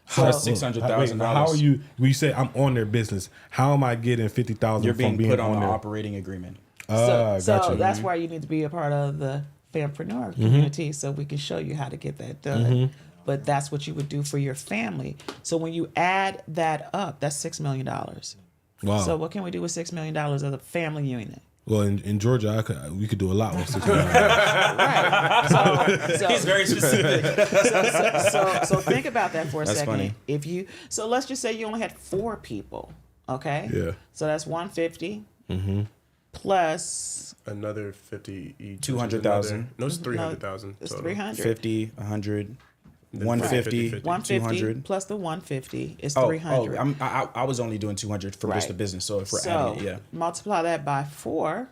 So that's $600,000. How are you? When you say I'm on their business, how am I getting 50,000 You're from being being put on on an there? operating agreement. So Gotcha. that's why you need to be a part of the Fampreneur community so we can show you how to get that done. But that's what you would do for your family. So when you add that up, that's $6 million. Wow. So what can we do with $6 million as a family unit? Well, in Georgia, we could do a lot with 6 million. Right. So He's very specific. so think about that for a That's second. funny. So let's just say you only had 4 people, okay? Yeah. So that's 150 plus Another 50 each. 200,000. No, it's 300,000. it's total. 300. 50, 100, Then 150, 50. 150 200. plus the 150 is Oh, 300. I was only doing 200 for just Right. the business. So if we're So adding it, yeah. multiply that by 4,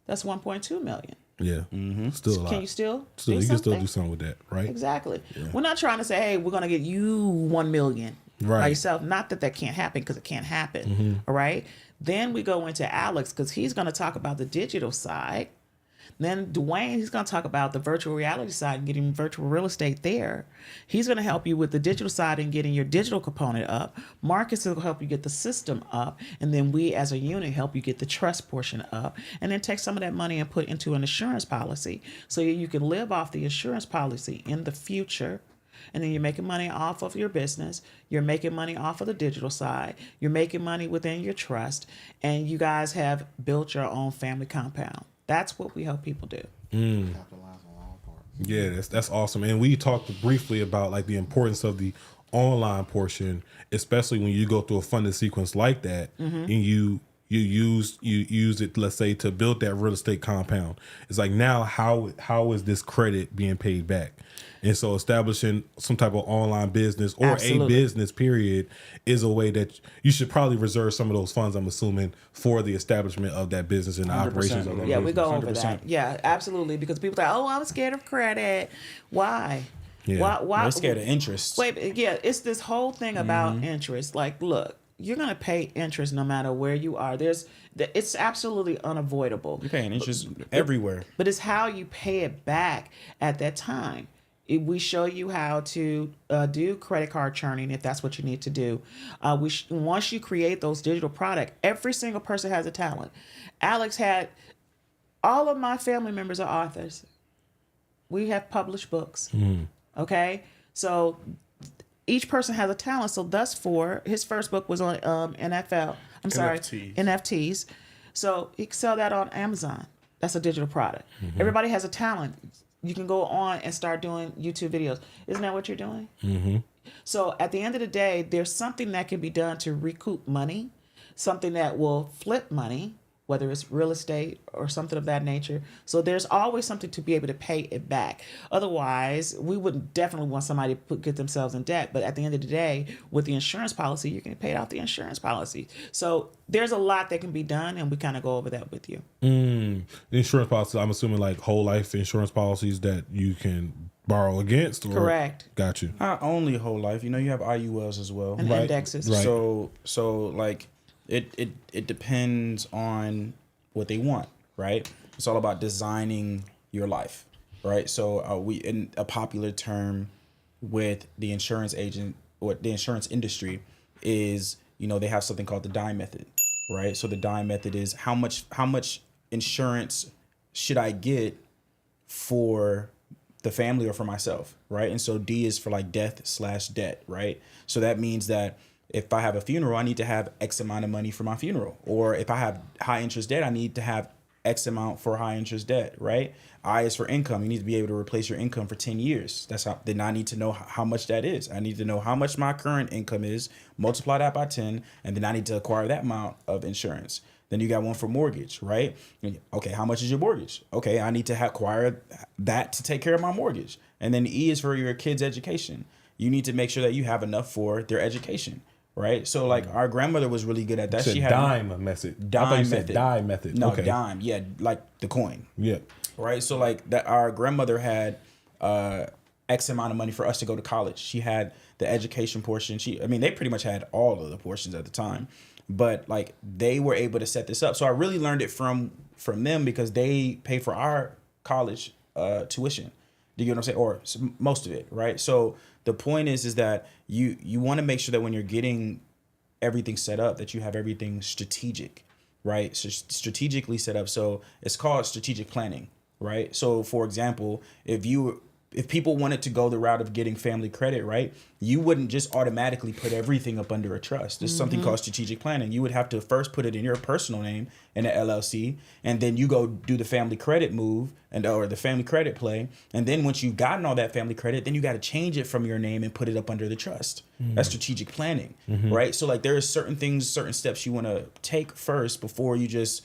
that's 1.2 million. Yeah. Still a lot. Can you still Still, do you can still something? do something with that, right? Exactly. We're not trying to say, hey, we're going to get you 1 million by Right. yourself. Not that can't happen, because it can't happen. All right. Then we go into Alex, because he's going to talk about the digital side. Then Dwayne, he's going to talk about the virtual reality side and getting virtual real estate there. He's going to help you with the digital side and getting your digital component up. Marcus will help you get the system up. And then we as a unit help you get the trust portion up. And then take some of that money and put into an insurance policy so you can live off the insurance policy in the future. And then you're making money off of your business. You're making money off of the digital side. You're making money within your trust. And you guys have built your own family compound. That's what we help people do. Yeah, that's awesome. And we talked briefly about like the importance of the online portion, especially when you go through a funding sequence like that, and you use it, let's say, to build that real estate compound. It's like, now how is this credit being paid back? And so establishing some type of online business or Absolutely. a business period is a way that you should probably reserve some of those funds, I'm assuming, for the establishment of that business and the 100%. operations of that Yeah, we business. go over 100%. that. Yeah, absolutely. Because people say, "Oh, I'm scared of credit." Why? Yeah. Why? They're scared of interest. Wait, yeah, it's this whole thing about interest. Like, look, you're gonna pay interest no matter where you are. It's absolutely unavoidable. You're paying interest everywhere. But it's how you pay it back at that time. We show you how to do credit card churning if that's what you need to do. Once you create those digital products, every single person has a talent. Alex had, all of my family members are authors. We have published books. Okay? So each person has a talent. So thus for his first book was on NFTs. So he can sell that on Amazon. That's a digital product. Everybody has a talent. You can go on and start doing YouTube videos. Isn't that what you're doing? So at the end of the day, there's something that can be done to recoup money, something that will flip money, whether it's real estate or something of that nature. So there's always something to be able to pay it back. Otherwise, we wouldn't definitely want somebody to get themselves in debt. But at the end of the day, with the insurance policy, you can pay out the insurance policy. So there's a lot that can be done, and we kind of go over that with you. The insurance policy, I'm assuming like whole life insurance policies that you can borrow against? Or? Correct. Got you. Not only whole life, you have IULs as well. And indexes. Right. So like it depends on what they want, right? It's all about designing your life, right? So we, in a popular term with the insurance agent or the insurance industry, is they have something called the dime method, right? So the dime method is how much insurance should I get for the family or for myself, right? And so D is for like death/debt, right? So that means that if I have a funeral, I need to have X amount of money for my funeral. Or if I have high interest debt, I need to have X amount for high interest debt, right? I is for income. You need to be able to replace your income for 10 years. Then I need to know how much that is. I need to know how much my current income is, multiply that by 10, and then I need to acquire that amount of insurance. Then you got one for mortgage, right? Okay, how much is your mortgage? Okay, I need to acquire that to take care of my mortgage. And then E is for your kids' education. You need to make sure that you have enough for their education. Right, so like our grandmother was really good at that. She had dime method. I thought you said dime method. No, okay. dime. Yeah, like the coin. Yeah. Right, so like that, our grandmother had X amount of money for us to go to college. She had the education portion. They pretty much had all of the portions at the time, but like they were able to set this up. So I really learned it from them because they paid for our college tuition. Do you get what I'm saying? Or most of it, right? So the point is that you want to make sure that when you're getting everything set up, that you have everything strategic, right? So strategically set up. So it's called strategic planning, right? So for example, if people wanted to go the route of getting family credit, right, you wouldn't just automatically put everything up under a trust. There's something called strategic planning. You would have to first put it in your personal name in an LLC, and then you go do the family credit move or the family credit play. And then once you've gotten all that family credit, then you got to change it from your name and put it up under the trust. That's strategic planning, right? So like there are certain steps you want to take first before you just,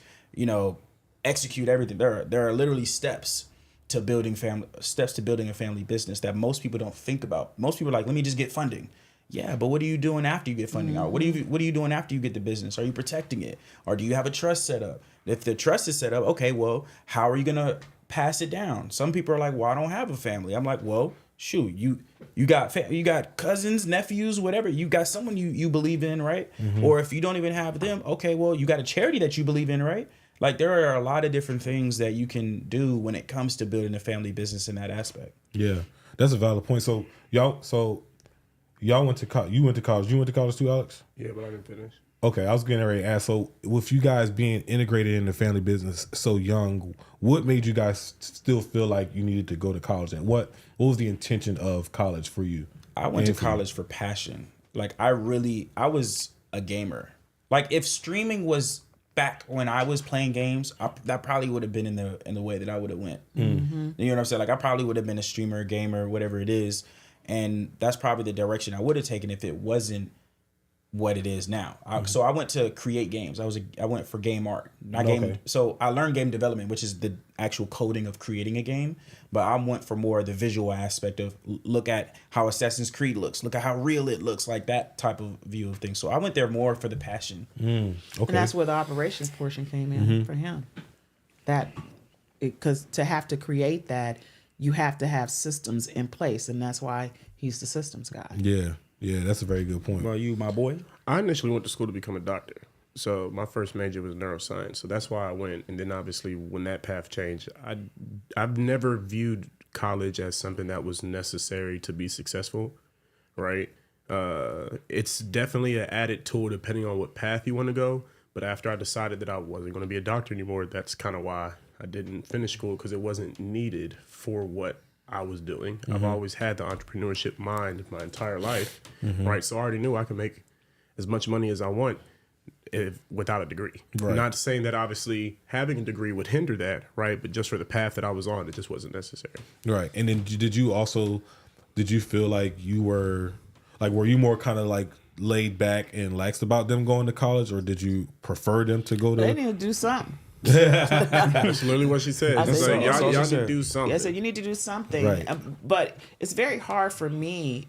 execute everything. There are literally steps to building a family business that most people don't think about. Most people are like, let me just get funding. Yeah, but what are you doing after you get funding out? What are you doing after you get the business? Are you protecting it? Or do you have a trust set up? If the trust is set up, okay, well, how are you gonna pass it down? Some people are like, well, I don't have a family. I'm like, well, shoot, you got cousins, nephews, whatever. You got someone you believe in, right? Or if you don't even have them, okay, well, you got a charity that you believe in, right? Like there are a lot of different things that you can do when it comes to building a family business in that aspect. Yeah, that's a valid point. So y'all went to college. You went to college too, Alex? Yeah, but I didn't finish. Okay, I was getting ready to ask. So, with you guys being integrated in the family business so young, what made you guys still feel like you needed to go to college? And what was the intention of college for you? I went to And for you? college for passion. Like I was a gamer. Like if streaming was back when I was playing games, that probably would have been in the way that I would have went. You know what I'm saying? Like I probably would have been a streamer, gamer, whatever it is, and that's probably the direction I would have taken if it wasn't what it is now. So I went to create games. I went for game art, not game. Okay. So I learned game development, which is the actual coding of creating a game. But I went for more the visual aspect of look at how Assassin's Creed looks, look at how real it looks, like that type of view of things. So I went there more for the passion. And that's where the operations portion came in for him. Because to have to create that, you have to have systems in place, and that's why he's the systems guy. Yeah, that's a very good point. Well, you, my boy. I initially went to school to become a doctor. So my first major was neuroscience. So that's why I went. And then obviously when that path changed, I've never viewed college as something that was necessary to be successful, right? It's definitely an added tool depending on what path you want to go. But after I decided that I wasn't going to be a doctor anymore, that's kind of why I didn't finish school, because it wasn't needed for what I was doing. I've always had the entrepreneurship mind my entire life, right? So I already knew I could make as much money as I want without a degree. Right. Not saying that obviously having a degree would hinder that, right? But just for the path that I was on, it just wasn't necessary. Right. And then did you feel like you were you more kind of like laid back and lax about them going to college, or did you prefer them to go to? They need to do something. That's literally what she said. I It's said, like, so. y'all That's need what to do something. Yeah, so you need to do something. Right. But it's very hard for me.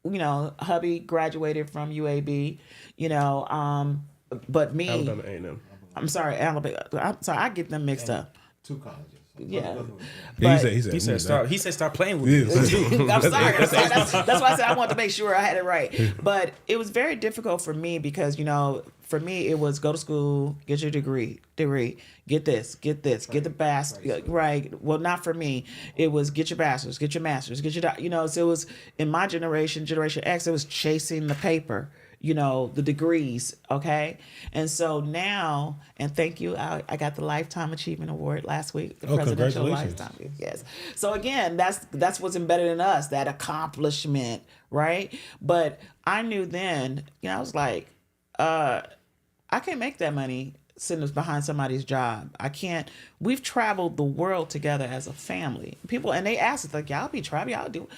You know, hubby graduated from UAB. You know, but me, Alabama A&M. I'm sorry, Alabama. I'm sorry, I get them mixed up. Two colleges. Yeah. Yeah, But- he said Stop playing with me. Yeah. I'm sorry. That's why I said I wanted to make sure I had it right. But it was very difficult for me because, you know, for me it was go to school, get your degree, get this, get the bachelor's, right? Well, not for me. It was get your bachelor's, get your master's, get your, you know. So it was in my generation, Generation X. It was chasing the paper. You know, the degrees, okay? And so now, and thank you, I got the Lifetime Achievement Award last week, the Presidential congratulations. Lifetime. Yes. So again, that's what's embedded in us, that accomplishment, right? But I knew then, you know, I was like, I can't make that money sitting behind somebody's job. I can't. We've traveled the world together as a family. People, and they ask us, like, y'all be traveling, y'all do.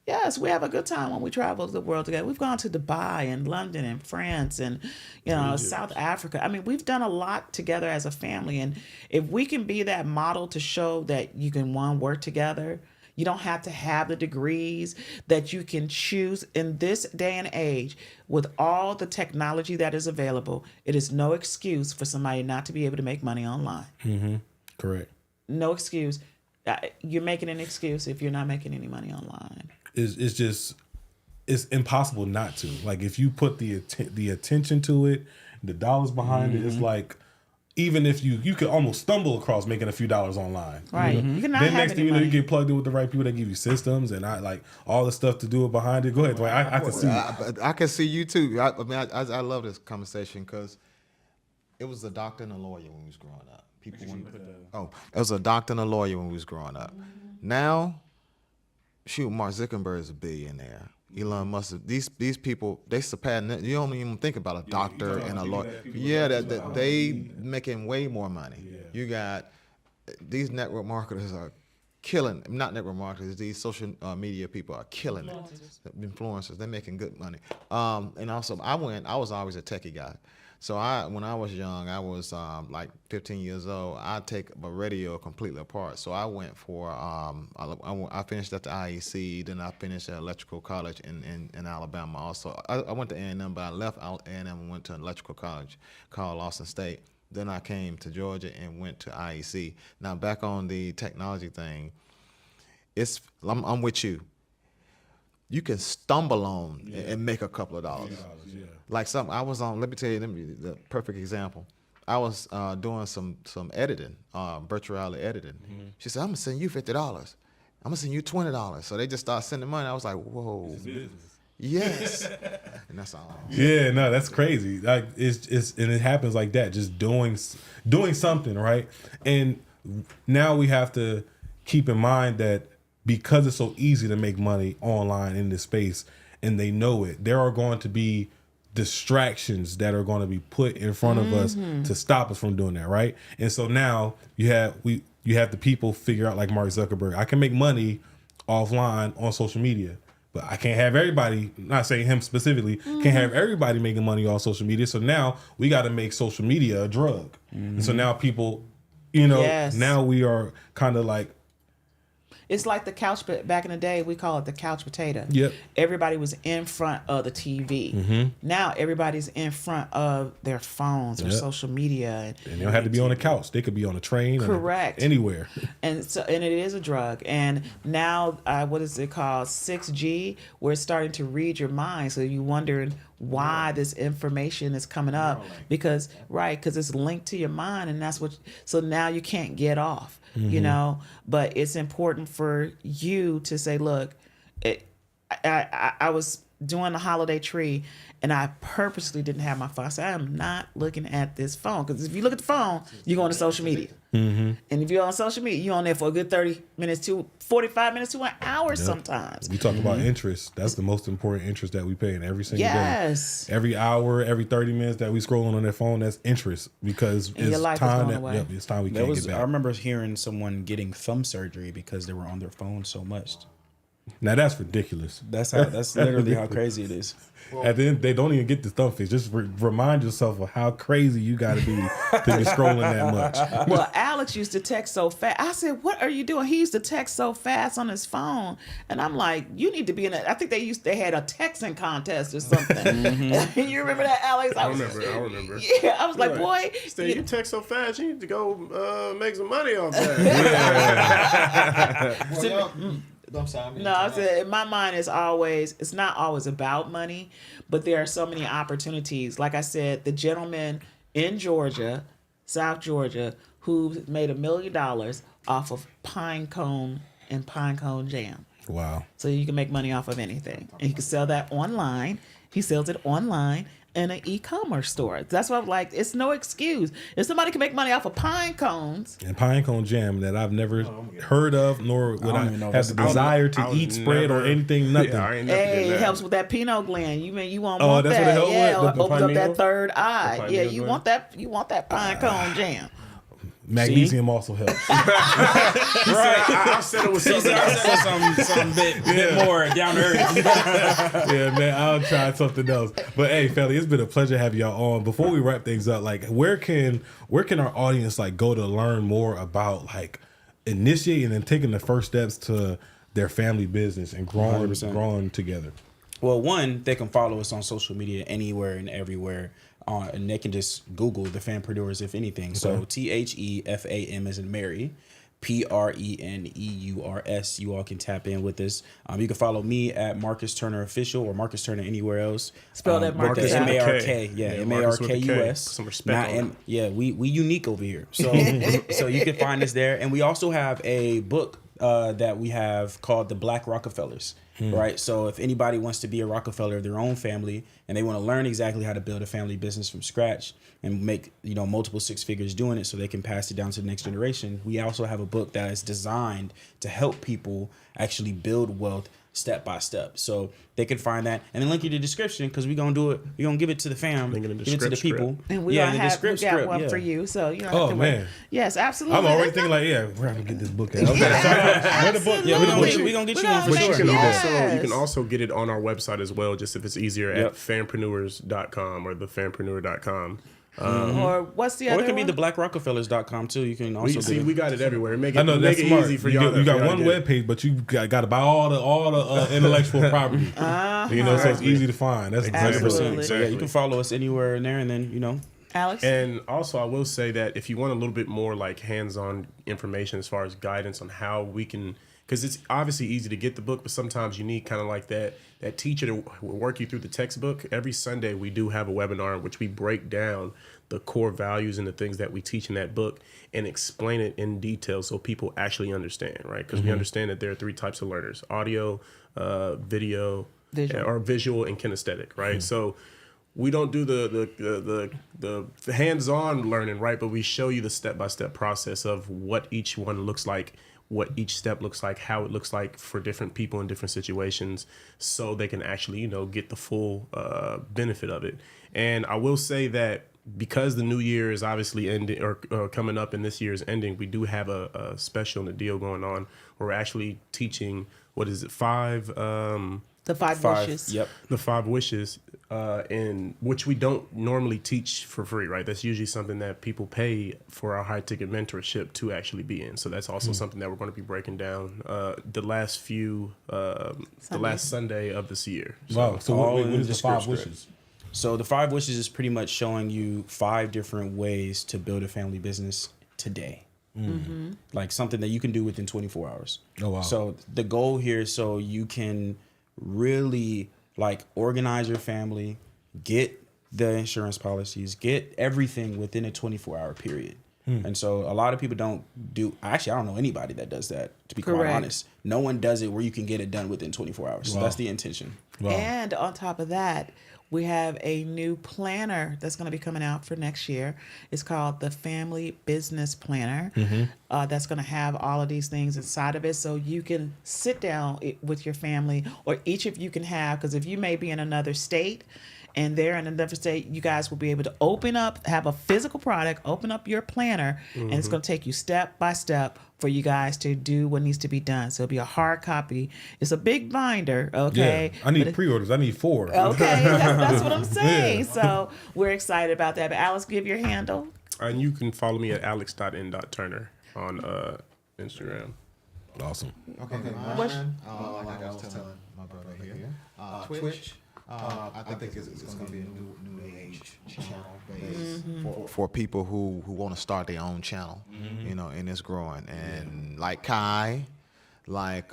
Yes, we have a good time when we travel the world together. We've gone to Dubai and London and France and, you know, South Africa. I mean, we've done a lot together as a family. And if we can be that model to show that you can, work together, you don't have to have the degrees, that you can choose in this day and age with all the technology that is available. It is no excuse for somebody not to be able to make money online. Correct. No excuse. You're making an excuse if you're not making any money online. It's just it's impossible not to. Like if you put the attention to it, the dollars behind it, it's like even if you could almost stumble across making a few dollars online. Right. You know? You cannot Then have next thing any you know, you money. get plugged in with the right people that give you systems and like all the stuff to do it behind it. Go ahead, Dwayne. I can see. I can see you too. I mean, I love this conversation because it was a doctor and a lawyer when we was growing up. People it was a doctor and a lawyer when we was growing up. Now, shoot, Mark Zuckerberg is a billionaire. Elon Musk, these people, they surpass. You don't even think about a doctor and a lawyer. Yeah, that they making way more money. You got these network marketers are killing. Not network marketers. These social media people are killing it. Influencers, they're making good money. And also, I was always a techie guy. So when I was young, I was like 15 years old. I'd take a radio completely apart. So I went for I finished at the IEC, then I finished at Electrical College in Alabama. Also, I went to A&M, but I left A&M and went to an electrical college called Austin State. Then I came to Georgia and went to IEC. Now back on the technology thing, I'm with you. You can stumble on and make a couple of dollars. Like I was on. Let me tell you the perfect example. I was doing some editing, virtual reality editing. She said, "I'm gonna send you $50. I'm gonna send you $20." So they just started sending money. I was like, "Whoa, Yes. And that's all. Yeah, no, that's crazy. Like it's and it happens like that. Just doing something, right? And now we have to keep in mind that because it's so easy to make money online in this space, and they know it, there are going to be distractions that are going to be put in front of us to stop us from doing that, right? And so now you have the people figure out, like Mark Zuckerberg, I can make money offline on social media. But I can't have everybody, not saying him specifically, can't have everybody making money on social media. So now we got to make social media a drug. And so now people, Yes. now we are kind of like, It's like the couch, but back in the day, we call it the couch potato. Yep. Everybody was in front of the TV. Now everybody's in front of their phones or Yep. social media. and they don't have to be on the couch. They could be on a train. Correct. Anywhere. And it is a drug. And now, what is it called? 6G, where it's starting to read your mind. So you're wondering why this information is coming up because it's linked to your mind, and that's what. So now you can't get off. But it's important for you to say, look, I was doing the holiday tree, and I purposely didn't have my phone. I said, I am not looking at this phone, because if you look at the phone, you're going to social media. And if you're on social media, you're on there for a good 30 minutes to 45 minutes to an hour sometimes. We talk about interest. That's the most important interest that we pay in every single Yes. day. Every hour, every 30 minutes that we scrolling on their phone, that's interest, because And your it's life is time going that away. yep, it's time we can't get I back. remember hearing someone getting thumb surgery because they were on their phone so much. Now that's ridiculous. That's literally how crazy it is. At the end, they don't even get the thumb fix. Just remind yourself of how crazy you got to be to be scrolling that much. Well, Alex used to text so fast. I said, "What are you doing?" He used to text so fast on his phone, and I'm like, "You need to be in a." I think they had a texting contest or something. You remember that, Alex? I remember. Yeah, I was like, "Boy, Stay, you text so fast, you need to go make some money off that. I'm sorry. No, I said in my mind it's not always about money, but there are so many opportunities. Like I said, the gentleman in Georgia, South Georgia, who made $1 million off of pine cone and pine cone jam. Wow. So you can make money off of anything. And you can sell that online. He sells it online in an e-commerce store. That's what I'm like. It's no excuse. If somebody can make money off of pine cones, And pine cone jam that I've never heard of, nor would I, even know have the desire to eat spread or anything, nothing. Yeah, I ain't never hey, did it that. helps with that pineal gland. You won't Oh, want that's what that. it helps Yeah, with? The opens up pineal? that third eye. The Yeah, pineal you gland? want that pine cone jam. Magnesium also helps. I said it was something else. some bit more down to earth. Yeah, man, I'll try something else. But hey, Felly, it's been a pleasure having y'all on. Before we wrap things up, like where can our audience like go to learn more about like initiating and taking the first steps to their family business and growing 100%. together? Well, one, they can follow us on social media anywhere and everywhere. And they can just Google the Fanpreneurs, if anything. So THEFAM as in Mary, PRENEURS. You all can tap in with us. You can follow me at Marcus Turner Official or Marcus Turner anywhere else. Spell that Marcus with the with a M-A-R-K. Yeah, Yeah, Marcus with a K. M-A-R-K-U-S. Some respect on it. We unique over here. So so you can find us there. And we also have a book that we have called The Black Rockefellers. Right. So if anybody wants to be a Rockefeller of their own family and they want to learn exactly how to build a family business from scratch and make, multiple six figures doing it so they can pass it down to the next generation, we also have a book that is designed to help people actually build wealth step by step. So they can find that and then link in the description because we're going to do it. We're going to give it to the fam, Link in the give it to the script. people. And we got one yeah. for you, so you don't Oh, have to wait. man. Yes, absolutely. I'm already That's thinking not- like, yeah, we're gonna get this book out. Okay, where the book? Yeah, we're going Absolutely. to get you We're one for gonna But sure. you Yes. can also get it on our website as well, just if it's easier Yep. at fanpreneurs.com or thefanpreneur.com. Or what's the Or other it can be one? theblackrockefellers.com too. You can also We got it everywhere. Make I know it, that's make it smart. easy for you y'all. got, you got one web web page, but you got to buy all the intellectual property. So it's easy to find. That's Absolutely. 100%. So yeah, you can follow us anywhere in there and then, Alex? And also, I will say that if you want a little bit more like hands-on information as far as guidance on how we can, because it's obviously easy to get the book, but sometimes you need kind of like that teacher to work you through the textbook. Every Sunday, we do have a webinar in which we break down the core values and the things that we teach in that book and explain it in detail so people actually understand, right? Because we understand that there are three types of learners: audio, video, Visual. or visual and kinesthetic, right? So we don't do the hands-on learning, right? But we show you the step-by-step process of what each one looks like, what each step looks like, how it looks like for different people in different situations, so they can actually, get the full benefit of it. And I will say that because the new year is obviously ending or coming up and this year is ending, we do have a special and a deal going on where we're actually teaching, the five wishes. Yep. the 5 wishes, in which we don't normally teach for free, right? That's usually something that people pay for our high ticket mentorship to actually be in. So that's also something that we're going to be breaking down the last Sunday of this year. Wow. So all what in is the the 5 script. wishes? So the 5 wishes is pretty much showing you 5 different ways to build a family business today. Like something that you can do within 24 hours. Oh, wow. So the goal here is so you can really like organize your family, get the insurance policies, get everything within a 24-hour period. And so a lot of people don't do, actually, I don't know anybody that does that, to be quite Correct. honest. No one does it where you can get it done within 24 hours. So Wow. that's the intention. Wow. And on top of that, we have a new planner that's going to be coming out for next year. It's called the Family Business Planner. That's going to have all of these things inside of it, so you can sit down with your family, or each of you can have, because if you may be in another state and they're in another state, you guys will be able to have a physical product, open up your planner, and it's going to take you step by step for you guys to do what needs to be done. So it'll be a hard copy. It's a big binder, okay? Yeah. I need pre-orders. I need 4. Okay, that's what I'm saying. So we're excited about that. But Alex, give your handle. And you can follow me at alex.n.turner on Instagram. Awesome. Okay, What's- like I was telling my brother here, Twitch. I think it's going to be a new age channel base for people who want to start their own channel, and it's growing. And like Kai, like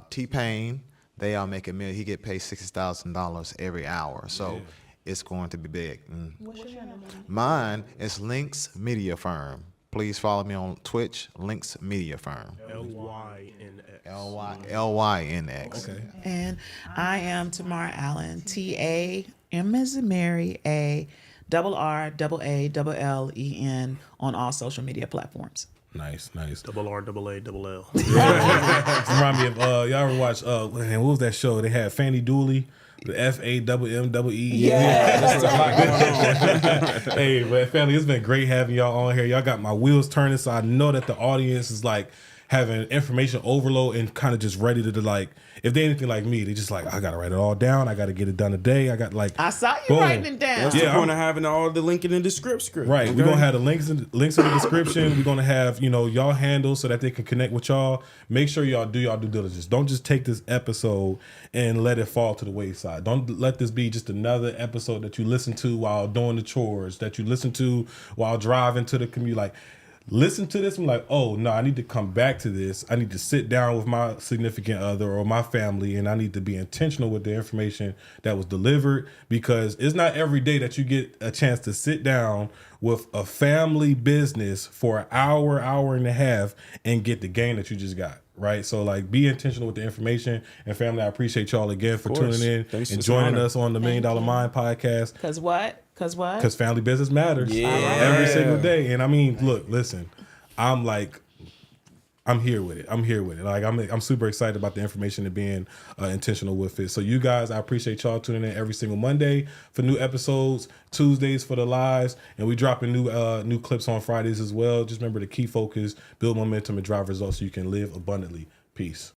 T-Pain, they are making millions. He get paid $60,000 every hour, so it's going to be big. Mine is Links Media Firm. Please follow me on Twitch, Links Media Firm. LYNX. LYNX. Okay. And I am Tamara Allen, TAM as in Mary, RRAALLEN on all social media platforms. Nice, nice. RRAALL. Remind me of y'all ever watch what was that show? They had Fannie Dooley, the FAMMEE. Hey, man, family, it's been great having y'all on here. Y'all got my wheels turning, so I know that the audience is like having information overload and kind of just ready to like, if they anything like me, they just like, I gotta write it all down. I gotta get it done today. I got like, I saw you boom. writing it down. That's Yeah, the point of having all the link in the script. Right. Okay? We're gonna have the links in the description. We're gonna have, y'all handles so that they can connect with y'all. Make sure y'all do y'all due diligence. Don't just take this episode and let it fall to the wayside. Don't let this be just another episode that you listen to while doing the chores, that you listen to while driving to the commute. Like, listen to this and like, oh no, I need to come back to this. I need to sit down with my significant other or my family, and I need to be intentional with the information that was delivered, because it's not every day that you get a chance to sit down with a family business for an hour and a half and get the gain that you just got. Right. So like, be intentional with the information. And family, I appreciate y'all again for course. tuning in Thanks, and it's an joining honor. us on the $1 Million Mind podcast. Cause what? Because family business matters every single day. And I mean, look, listen, I'm here with it. Like, I'm super excited about the information and being intentional with it. So you guys, I appreciate y'all tuning in every single Monday for new episodes, Tuesdays for the lives, and we dropping new clips on Fridays as well. Just remember the key focus, build momentum and drive results so you can live abundantly. Peace.